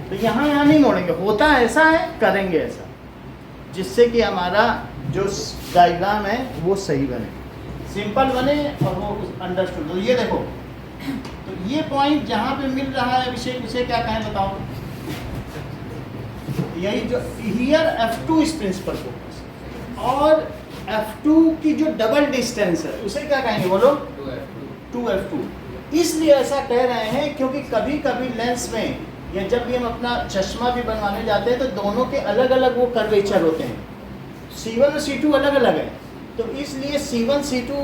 तो यहाँ नहीं मोड़ेंगे, होता ऐसा है, करेंगे ऐसा, जिससे कि हमारा जो डायग्राम है वो सही बने, सिंपल बने और वो अंडरस्टूड। तो ये देखो, तो ये पॉइंट जहाँ पे मिल रहा है अभिषेक, उसे क्या कहें बताओ? यही जो here F2 is principal focus, और F2 की जो डबल डिस्टेंस है उसे क्या कहेंगे बोलो? 2F2। इसलिए ऐसा कह रहे हैं क्योंकि कभी कभी लेंस में या जब भी हम अपना चश्मा भी बनवाने जाते हैं तो दोनों के अलग अलग वो कर्वेचर होते हैं, C1 और C2 अलग अलग है, तो इसलिए C1 C2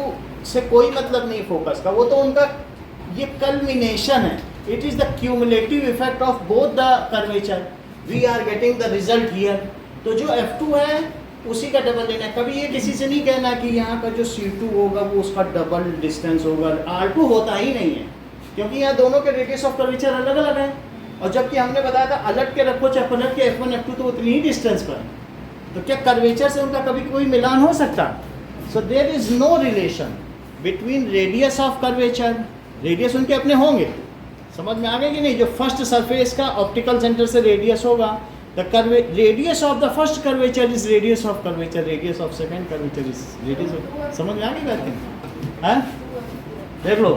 से कोई मतलब नहीं फोकस का, वो तो उनका ये कल्मिनेशन है, it is the cumulative effect of both the curvature, we are getting the result here. तो जो F2 है उसी का डबल लेना है। कभी ये किसी से नहीं कहना कि यहाँ का जो C2 होगा वो उसका डबल डिस्टेंस होगा, R2 होता ही नहीं है, क्योंकि यहाँ दोनों के रेडियस ऑफ कर्वेचर अलग अलग है, और जबकि हमने बताया था अलट के रखो चाहे पलट के F1 F2 तो उतनी ही डिस्टेंस पर, तो क्या कर्वेचर से उनका कभी कोई मिलान हो सकता? So there is no relation between radius of curvature, radius उनके अपने होंगे, समझ में आ गया कि नहीं? जो फर्स्ट सरफेस का ऑप्टिकल सेंटर से रेडियस होगा, the radius of the first curvature is radius of curvature, radius of second curvature is radius of, समझ में आ गई बात है? देख लो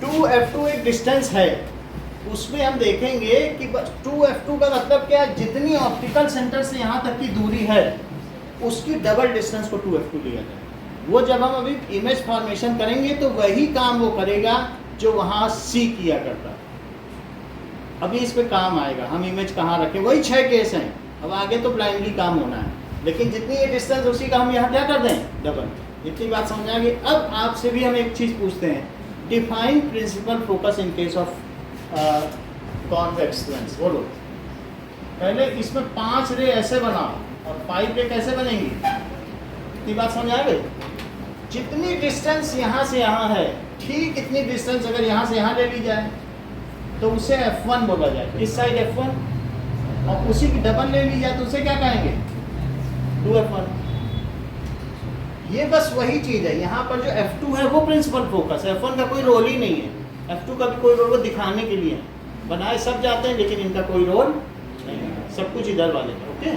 2F2 एक डिस्टेंस है, उसमें हम देखेंगे कि 2F2 का मतलब क्या है? जितनी ऑप्टिकल सेंटर से यहाँ तक की दूरी है उसकी डबल डिस्टेंस को 2F2 लिया जाए। वो जब हम अभी इमेज फॉर्मेशन करेंगे तो वही काम वो करेगा जो वहाँ C किया करता है। अभी इस पे काम आएगा, हम इमेज कहाँ रखें, वही 6 केस हैं, अब आगे तो ब्लाइंडली काम होना है, लेकिन जितनी ये डिस्टेंस उसी का हम यहाँ क्या कर दें? डबल। इतनी बात समझ आ गई। अब आपसे भी हम एक चीज़ पूछते हैं, define principal focus in case of convex lens. बोलो, पहले इसमें 5 रे ऐसे बनाओ और 5 रे कैसे बनेंगी? इतनी बात समझ आ गई? जितनी डिस्टेंस यहाँ से यहाँ है, ठीक इतनी डिस्टेंस अगर यहाँ से यहाँ ले ली जाए तो उसे F1 बोला जाए, इस साइड F1, और उसी की डबल ले ली जाए तो उसे क्या कहेंगे? 2F1। ये बस वही चीज़ है, यहाँ पर जो F2 है वो प्रिंसिपल फोकस है, F1 का कोई रोल ही नहीं है। F2 का भी कोई रोल, वो दिखाने के लिए बनाए सब जाते हैं, लेकिन इनका कोई रोल नहीं है, सब कुछ इधर वाले का। ओके,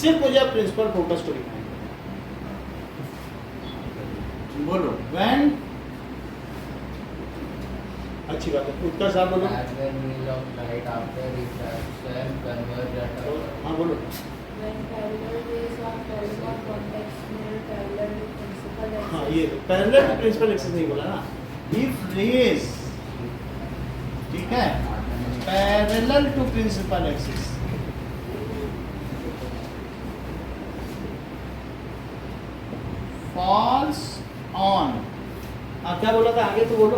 सिर्फ मुझे प्रिंसिपल फोकस को दिखाएंगे। बोलो व्हेन, अच्छी बात है, उत्तर साहब बोलो। हाँ बोलो। हाँ ये पैरेलल टू प्रिंसिपल एक्सिस नहीं बोला ना, इफ रेज, ठीक है, parallel to principal axis, falls on, क्या बोला था आगे तो बोलो।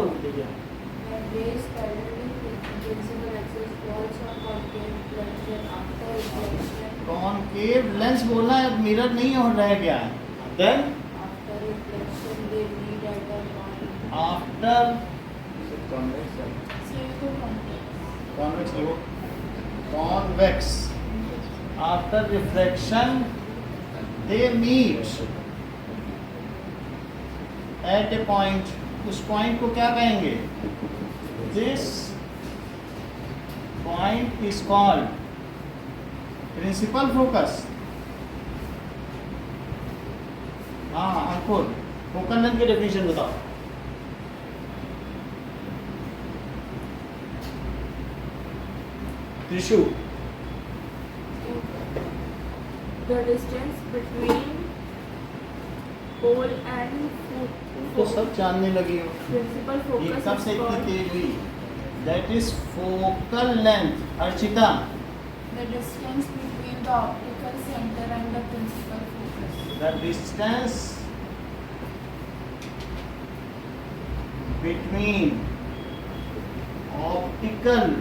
कॉनकेव लेंस बोलना है, मिरर नहीं हो रह गया है। देन आफ्टर कॉन्वेक्स लिखो, convex after reflection they meet at a point, उस पॉइंट को क्या कहेंगे? This point is called principal focus. हाँ अंकुर, फोकल लेंथ की डेफिनेशन बताओ। Trishu The distance between pole and तो सब जानने लगी हो principal ये focus कब is से इतनी called तेज हुई that is focal length Archita the distance between the optical center and the principal focus. The distance between optical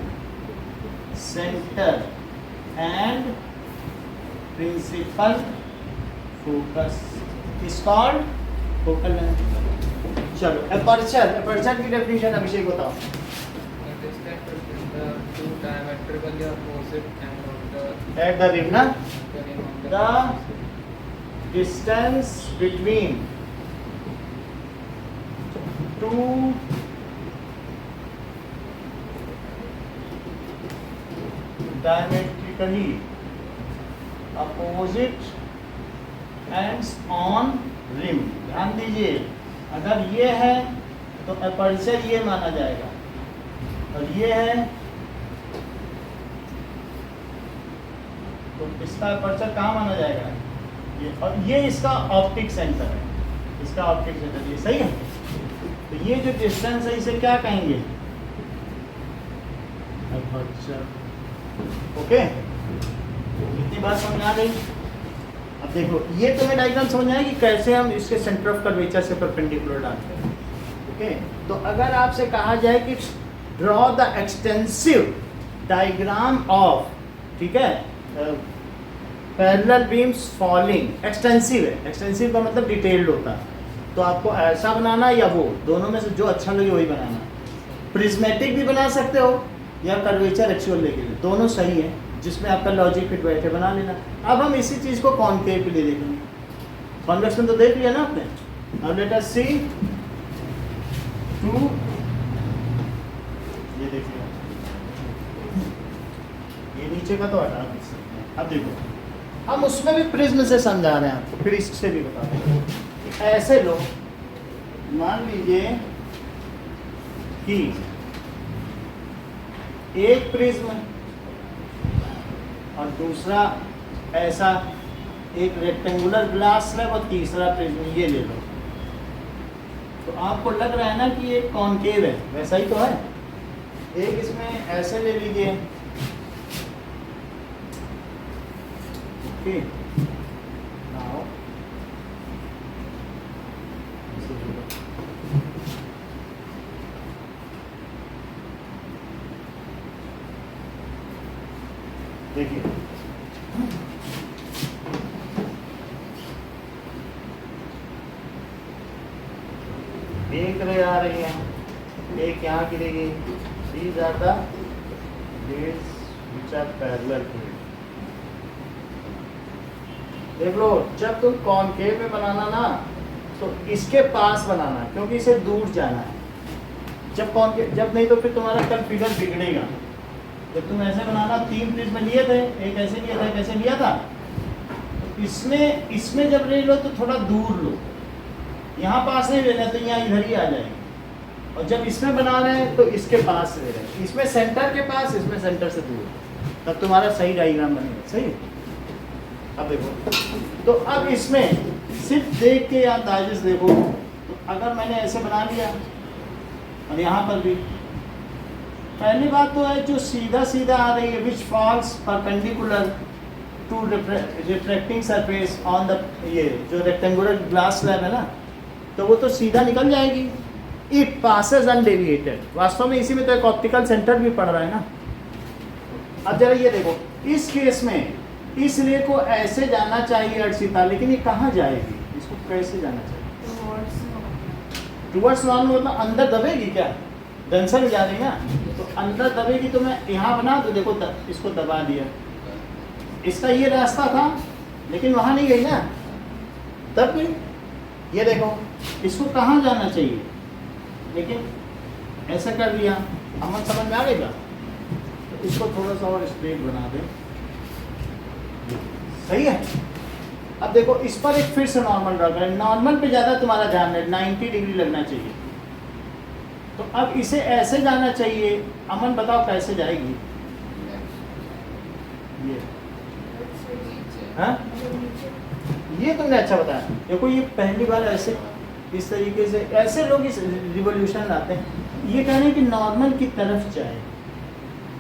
centre and principal focus is called focal length. चलो एपर्चर की definition Abhishek बताओ। The distance between the two diametrically opposite ends of the at the rim ना ring of The distance between two diametrically opposite ends on rim। ध्यान दीजिए अगर ये है तो एपर्चर ये माना जाएगा और ये है तो इसका एपर्चर कहाँ माना जाएगा ये, और ये इसका ऑप्टिक सेंटर है, इसका ऑप्टिक सेंटर ये सही है। तो ये जो डिस्टेंस है इसे क्या कहेंगे एपर्चर। ओके इतनी बात समझ आ गई। अब देखो ये तुम्हें डायग्राम समझ आया कि कैसे हम इसके सेंटर ऑफ कर्वेचर से परपेंडिकुलर डालते हैं। ओके तो अगर आपसे कहा जाए कि draw the extensive diagram of, ठीक है, पैरेलल बीम्स फॉलिंग, एक्सटेंसिव है, एक्सटेंसिव का मतलब डिटेल्ड होता है, तो आपको ऐसा बनाना या वो दोनों में से जो अच्छा लगे वही बनाना। प्रिज्मेटिक भी बना सकते हो या कर्वेचर एक्चुअल लेके, दोनों सही है, जिसमें आपका लॉजिक फिट बैठे बना लेना। अब हम इसी चीज़ को कॉनकेव के लिए देखेंगे। कॉन्वेक्शन तो देख लिया ना आपने। अब लेट अस सी टू, ये देखिए ये नीचे का तो हटा सकते हैं। अब देखो हम उसमें भी प्रिज्म से समझा रहे हैं आपको, फिर इससे भी बता रहे हैं। ऐसे लो, मान लीजिए कि एक प्रिज्म और दूसरा ऐसा एक रेक्टेंगुलर ग्लास स्लैब और तीसरा प्रिज्म ये ले लो, तो आपको लग रहा है ना कि ये कॉनकेव है, वैसा ही तो है। एक इसमें ऐसे ले लीजिए, ओके नाउ देखिए एक रे आ रही है, एक यहाँ गिरेगी। These are the rays which are parallel to it। देख लो जब तुम कॉनकेव में बनाना ना तो इसके पास बनाना, क्योंकि इसे दूर जाना है। जब कॉनकेव, जब नहीं तो फिर तुम्हारा कल फिगर बिगड़ेगा। जब तुम ऐसे बनाना, 3 प्रिज्म लिए थे, एक ऐसे लिया था, एक ऐसे लिया था, तो इसमें जब रे लो तो थोड़ा दूर लो, यहाँ पास नहीं लेना तो यहाँ इधर ही आ जाएगी। और जब इसमें बना रहे हैं तो इसके पास ले रहे हैं, इसमें सेंटर के पास, इसमें सेंटर से दूर, तब तुम्हारा सही डायग्राम बनेगा। सही। अब देखो तो अब इसमें सिर्फ देख के या दाइज देखो, तो अगर मैंने ऐसे बना लिया और यहाँ पर भी, पहली बात तो है जो सीधा सीधा आ रही है, which falls perpendicular to refracting surface on the, ये जो रेक्टेंगुलर ग्लास स्लैब है ना, तो वो तो सीधा निकल जाएगी। इट पासेज अनडेविएटेड, वास्तव में इसी में तो एक ऑप्टिकल सेंटर भी पड़ रहा है ना। अब जरा ये देखो, इस केस में इस रे को ऐसे जाना चाहिए अर्चिता, लेकिन ये कहाँ जाएगी, इसको कैसे जाना चाहिए? टुवर्ड्स नॉर्मल, मतलब अंदर दबेगी क्या, डेंसर में जा रही है ना, तो अंदर दबेगी। तो मैं यहाँ बना तो देखो इसको दबा दिया, इसका ये रास्ता था लेकिन वहाँ नहीं गई ना, तब भी ये देखो इसको कहाँ जाना चाहिए, लेकिन ऐसा कर दिया। अमन समझ में आ गएगा? तो इसको थोड़ा सा और स्ट्रेट बना दें, सही है। अब देखो इस पर एक फिर से नॉर्मल रख रहे हैं, नॉर्मल पे ज़्यादा तुम्हारा ध्यान है, 90 डिग्री लगना चाहिए। तो अब इसे ऐसे जाना चाहिए। अमन बताओ कैसे जाएगी? हाँ, ये तुमने अच्छा बताया। देखो ये पहली बार ऐसे इस तरीके से ऐसे लोग इस रिवॉल्यूशन लाते हैं। ये कह रहे हैं कि नॉर्मल की तरफ जाए,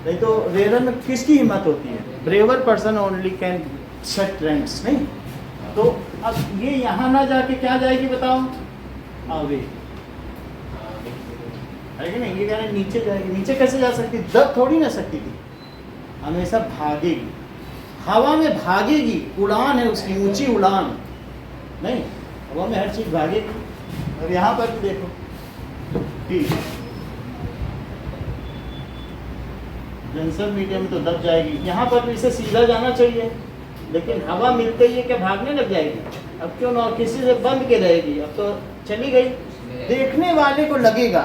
नहीं तो रेयर में किसकी हिम्मत होती है? Braver person only can set trends, नहीं? तो अब ये यहाँ ना जाके क्या जाएगी बताओ? अवे, है कि नहीं? ये कह रहे हैं नीचे जाएगी। नीचे कैसे जा सकती? दब थोड़ी ना सकती थी, हमेशा भागेगी, हवा में भागेगी। उड़ान है उसकी, ऊंची उड़ान, नहीं हवा में हर चीज भागेगी। और यहाँ पर भी देखो ठीक, डेंसर मीडियम में तो दब जाएगी। यहाँ पर भी इसे सीधा जाना चाहिए, लेकिन हवा मिलते ही क्या भागने लग जाएगी? अब क्यों ना किसी से बंद के रहेगी, अब तो चली गई। देखने वाले को लगेगा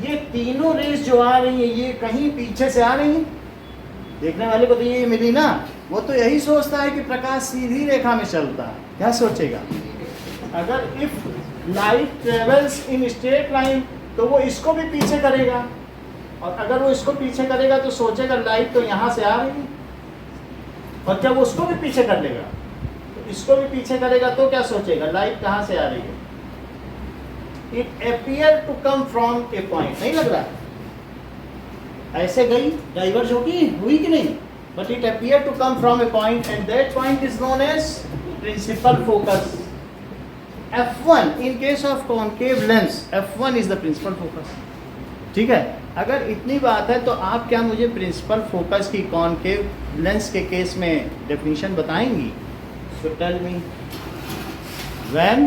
ये तीनों रेस जो आ रही है ये कहीं पीछे से आ रही है। देखने वाले को तो ये मिली ना, वो तो यही सोचता है कि प्रकाश सीधी रेखा में चलता है। क्या सोचेगा? अगर if light travels in straight line तो वो इसको भी पीछे करेगा, और अगर वो इसको पीछे करेगा तो सोचेगा लाइट तो यहाँ से आ रही है। और जब उसको भी पीछे कर लेगा तो इसको भी पीछे करेगा तो क्या सोचेगा? लाइट कहाँ से आ रही है? It appear to come from a point, नहीं लग रहा? ऐसे गई, डाइवर्ज होगी, हुई कि नहीं? But it appear to come from a point and that point is known as principal focus. F1 in case of concave lens, F1 is the principal focus। ठीक है, अगर इतनी बात है तो आप क्या मुझे प्रिंसिपल फोकस की कॉनकेव लेंस के केस में डेफिनेशन बताएंगी? So tell me, when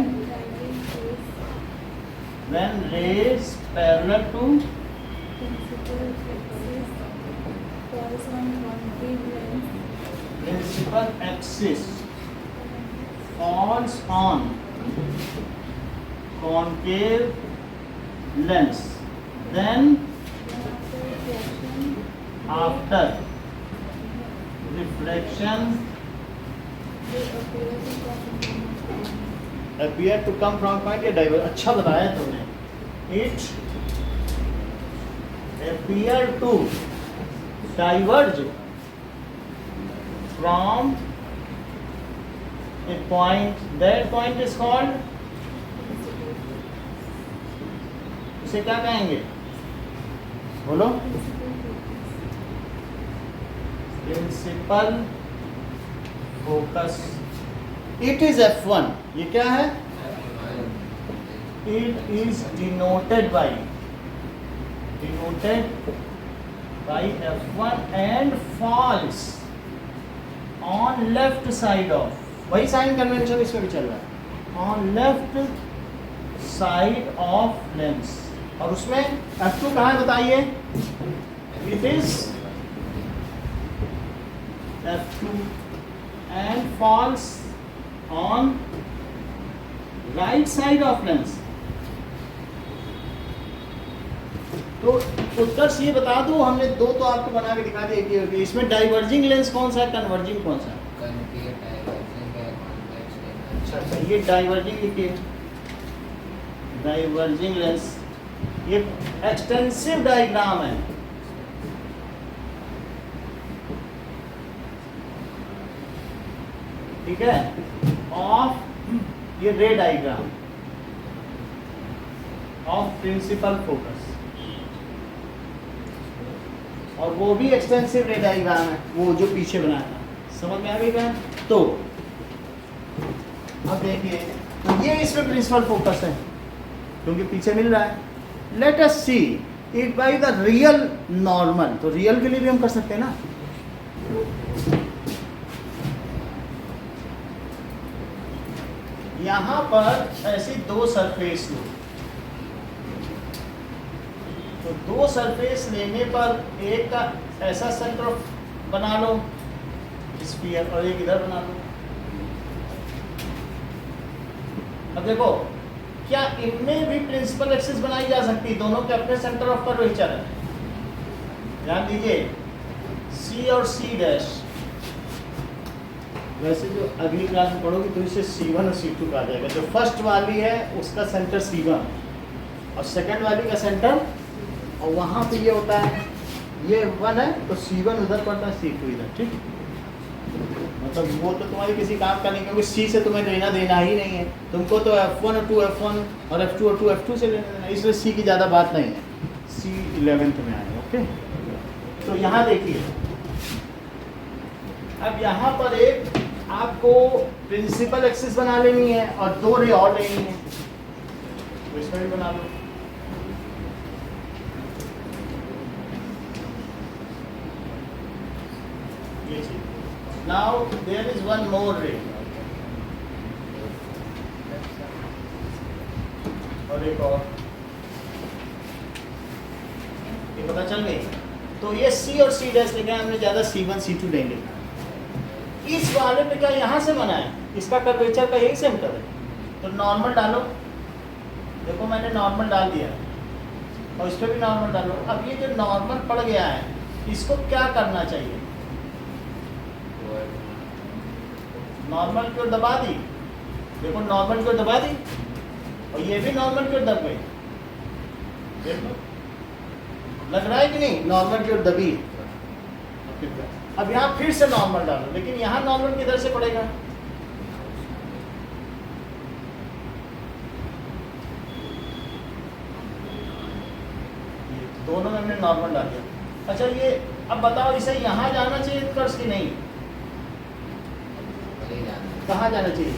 rays parallel to principal axis falls on concave lens, then after reflection appear to come from point या diverge। अच्छा बताया तुमने, it appear to diverge from a point, that point is called, उसे क्या कहेंगे? बोलो। Principal focus. It is F1, ये क्या है? It is denoted by F1 and falls on left side of, वही साइन कन्वेंशन इसमें भी चल रहा है, on left side of lens. और उसमें F2 कहाँ है बताइए? It is F2 and falls on right side of lens. तो उत्कर्ष ये बता दो, हमने दो तो आपको बना के दिखा दिया कि इसमें डाइवर्जिंग लेंस कौन सा है, कन्वर्जिंग कौन सा है? अच्छा, ये डाइवर्जिंग लिखिए, डाइवर्जिंग लेंस। ये एक्सटेंसिव डायग्राम है, ठीक है, ऑफ ये रे डायग्राम ऑफ प्रिंसिपल फोकस, और वो भी एक्सटेंसिव रे डायग्राम है, वो जो पीछे बनाया था। समझ में आ गई बात? तो अब देखिए, तो ये इसमें प्रिंसिपल फोकस है क्योंकि पीछे मिल रहा है। Late us see it by the real normal. तो रियल के लिए भी हम कर सकते हैं ना। यहां पर ऐसी दो सरफेस लो, तो दो सरफेस लेने पर एक का ऐसा सेंटर बना लो स्फीयर, और एक इधर बना लो। अब देखो, क्या इनमें भी प्रिंसिपल एक्सिस बनाई जा सकती है? दोनों के अपने सेंटर ऑफ कर्वेचर है। ध्यान दीजिए, C और C डैश, वैसे जो अगली क्लास में पढ़ोगी तो इसे C1 और C2 कहा जाएगा। जो फर्स्ट वाली है उसका सेंटर C1 और सेकंड वाली का सेंटर, और वहाँ पे ये होता है, ये 1 है तो C1 उधर पड़ता है, C2 इधर, ठीक। मतलब वो तो तुम्हारे किसी काम का नहीं, क्योंकि सी से तुम्हें लेना देना ही नहीं है, तुमको तो F1 और 2 F1 और F2 और 2 F2 से लेना देना, इसलिए सी की ज़्यादा बात नहीं है, सी 11th में आए। ओके, तो यहाँ देखिए, अब यहाँ पर एक आपको प्रिंसिपल एक्सिस बना लेनी है और 2 रे और लेनी है, तो इसमें भी बना लो। ये चीज, now there is one more ray, और एक और, ये पता चल गई। तो ये सी और सी डैश लेके हमने ज़्यादा C1 C2 लेंगे। इस वाले पे क्या यहाँ से बना है, इसका कर्वेचर का यही सेंटर है, तो नॉर्मल डालो। देखो मैंने नॉर्मल डाल दिया और इस पर भी नॉर्मल डालो। अब ये जो नॉर्मल पड़ गया है, इसको क्या करना चाहिए, नॉर्मल की ओर दबा दी। देखो नॉर्मल की ओर दबा दी और ये भी नॉर्मल की ओर दब गई, देखो लग रहा है कि नहीं, नॉर्मल की ओर दबी। अब यहाँ फिर से नॉर्मल डालो, लेकिन यहाँ नॉर्मल किधर से पड़ेगा, दोनों में हमने नॉर्मल डाल दिया। अच्छा ये अब बताओ, इसे यहाँ जाना चाहिए कर्स की नहीं, कहाँ जाना चाहिए,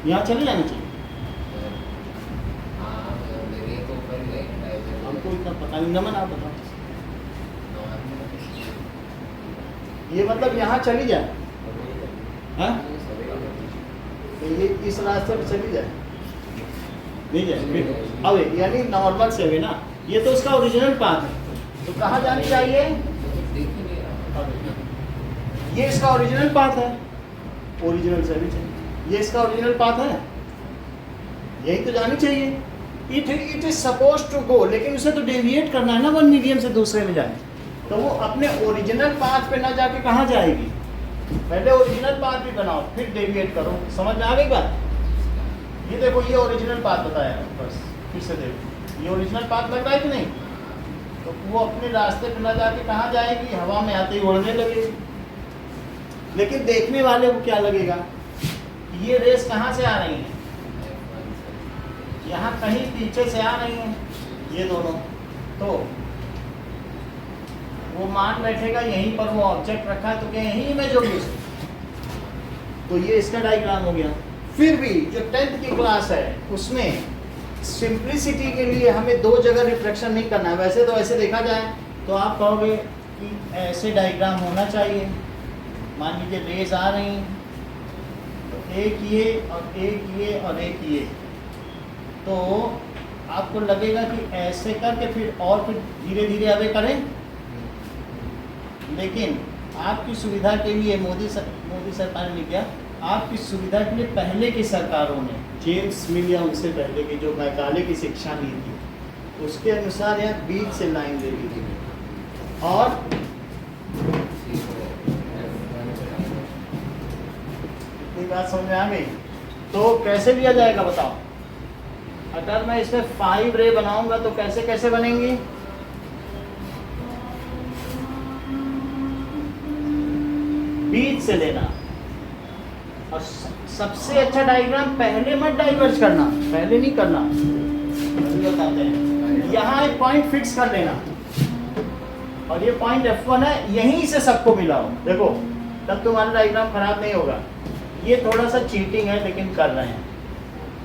यहाँ चले जाना चाहिए, हमको इतना पता नहीं। नमन आप बताओ, ये मतलब यहाँ चली जाए, हाँ तो ये इस रास्ते पर चली जाए, नहीं जाए फिर अब यानी नॉर्मल से भी ना, ये तो उसका ओरिजिनल पाथ है, तो कहाँ जानी चाहिए, ये इसका ओरिजिनल पाथ है, ओरिजिनल से भी चाहिए, ये इसका ओरिजिनल पाथ है, यही तो जानी चाहिए। It is suppose to go, लेकिन उसे तो डेविएट करना है ना, वन मीडियम से दूसरे में जाए, तो वो अपने ओरिजिनल पाथ पे ना जाके कहाँ जाएगी, पहले ओरिजिनल पाथ भी बनाओ फिर डेविएट करो। समझ में आ गई बात, ये देखो ये ओरिजिनल पाथ बताया, बस फिर से देखो ये ओरिजिनल पाथ लग रहा है कि नहीं, तो वो अपने रास्ते पे ना जाके कहाँ जाएगी, हवा में आते ही उड़ने लगेगी। लेकिन देखने वाले को क्या लगेगा, ये रेस कहाँ से आ रही है, यहाँ कहीं पीछे से आ रही हैं ये दोनों, तो वो मान बैठेगा यहीं पर, वो ऑब्जेक्ट रखा है तो क्या यहीं इमेज होगी उसकी, तो ये इसका डायग्राम हो गया। फिर भी जो 10th की क्लास है उसमें सिंप्लिसिटी के लिए हमें 2 जगह रिफ्लेक्शन नहीं करना है। वैसे तो ऐसे देखा जाए तो आप कहोगे कि ऐसे डायग्राम होना चाहिए, मान लीजिए रेज आ रही हैं, तो एक ये और एक ये और एक ये, तो आपको लगेगा कि ऐसे करके फिर धीरे धीरे आगे करें। लेकिन आपकी सुविधा के लिए मोदी सरकार ने किया, आपकी सुविधा के लिए पहले की सरकारों ने, जेम्स मिल या उनसे पहले की जो मैकाले की शिक्षा नीति, उसके अनुसार यहाँ बीच से लाइन दे दी थी और इतनी बात समझ में आ गई। तो कैसे लिया जाएगा बताओ, अगर मैं इसमें 5 रे बनाऊंगा तो कैसे कैसे बनेंगी, बीच से लेना, और सबसे अच्छा डायग्राम पहले मत डाइवर्ज करना, पहले नहीं करना, बताते हैं। यहाँ एक पॉइंट फिक्स कर लेना और ये पॉइंट F1 है, यहीं से सबको मिलाओ, देखो तब तुम्हारा डायग्राम खराब नहीं होगा। ये थोड़ा सा चीटिंग है लेकिन कर रहे हैं।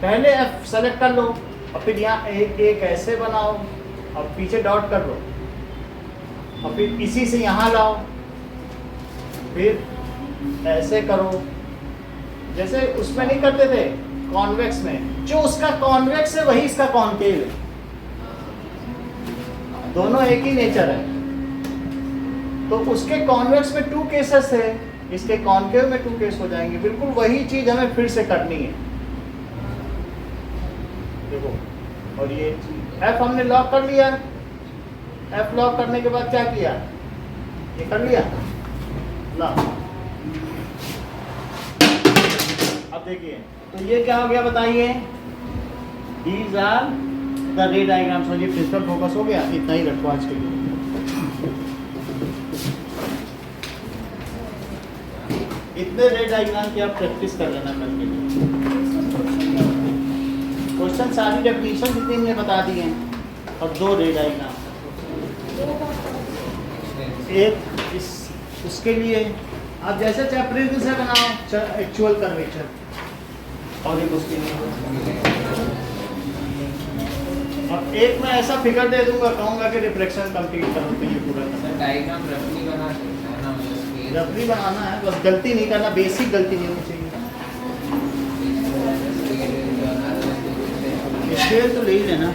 पहले F सेलेक्ट कर लो और फिर यहाँ एक एक ऐसे बनाओ और पीछे डॉट कर लो और फिर इसी से यहाँ लाओ, फिर ऐसे करो जैसे उसमें नहीं करते थे कॉन्वेक्स में, जो उसका कॉन्वेक्स है वही इसका कॉन्केव है, दोनों एक ही नेचर है। तो उसके कॉन्वेक्स में 2 केसेस है, इसके कॉन्केव में 2 केस हो जाएंगे। बिल्कुल वही चीज हमें फिर से करनी है, देखो। और ये F हमने लॉक कर लिया, F लॉक करने के बाद क्या किया, ये कर लिया ना। अब देखिए तो ये क्या हो गया बताइए, These are the ray diagrams। और ये प्रिंसिपल फोकस हो गया, इतना ही रखो आज के लिए। इतने रे डायग्राम की आप प्रैक्टिस कर लेना कल के लिए। क्वेश्चन सारी डेफिनेशन जितनी हमने बता दी हैं और 2 रे डायग्राम। एक उसके लिए आप जैसे चैप्टर से बनाओ एक्चुअल कर्वेचर, और एक उसके लिए। अब एक मैं ऐसा फिगर दे दूंगा, कहूंगा कि रिफ्लेक्शन कंप्लीट करो, तो ये पूरा करना डायग्राम रफली बना सकते हैं ना, मतलब scale रफली बनाना है, बस गलती नहीं करना, बेसिक गलती नहीं होनी चाहिए। scale जो analysis स्केल तो ले ही लेना।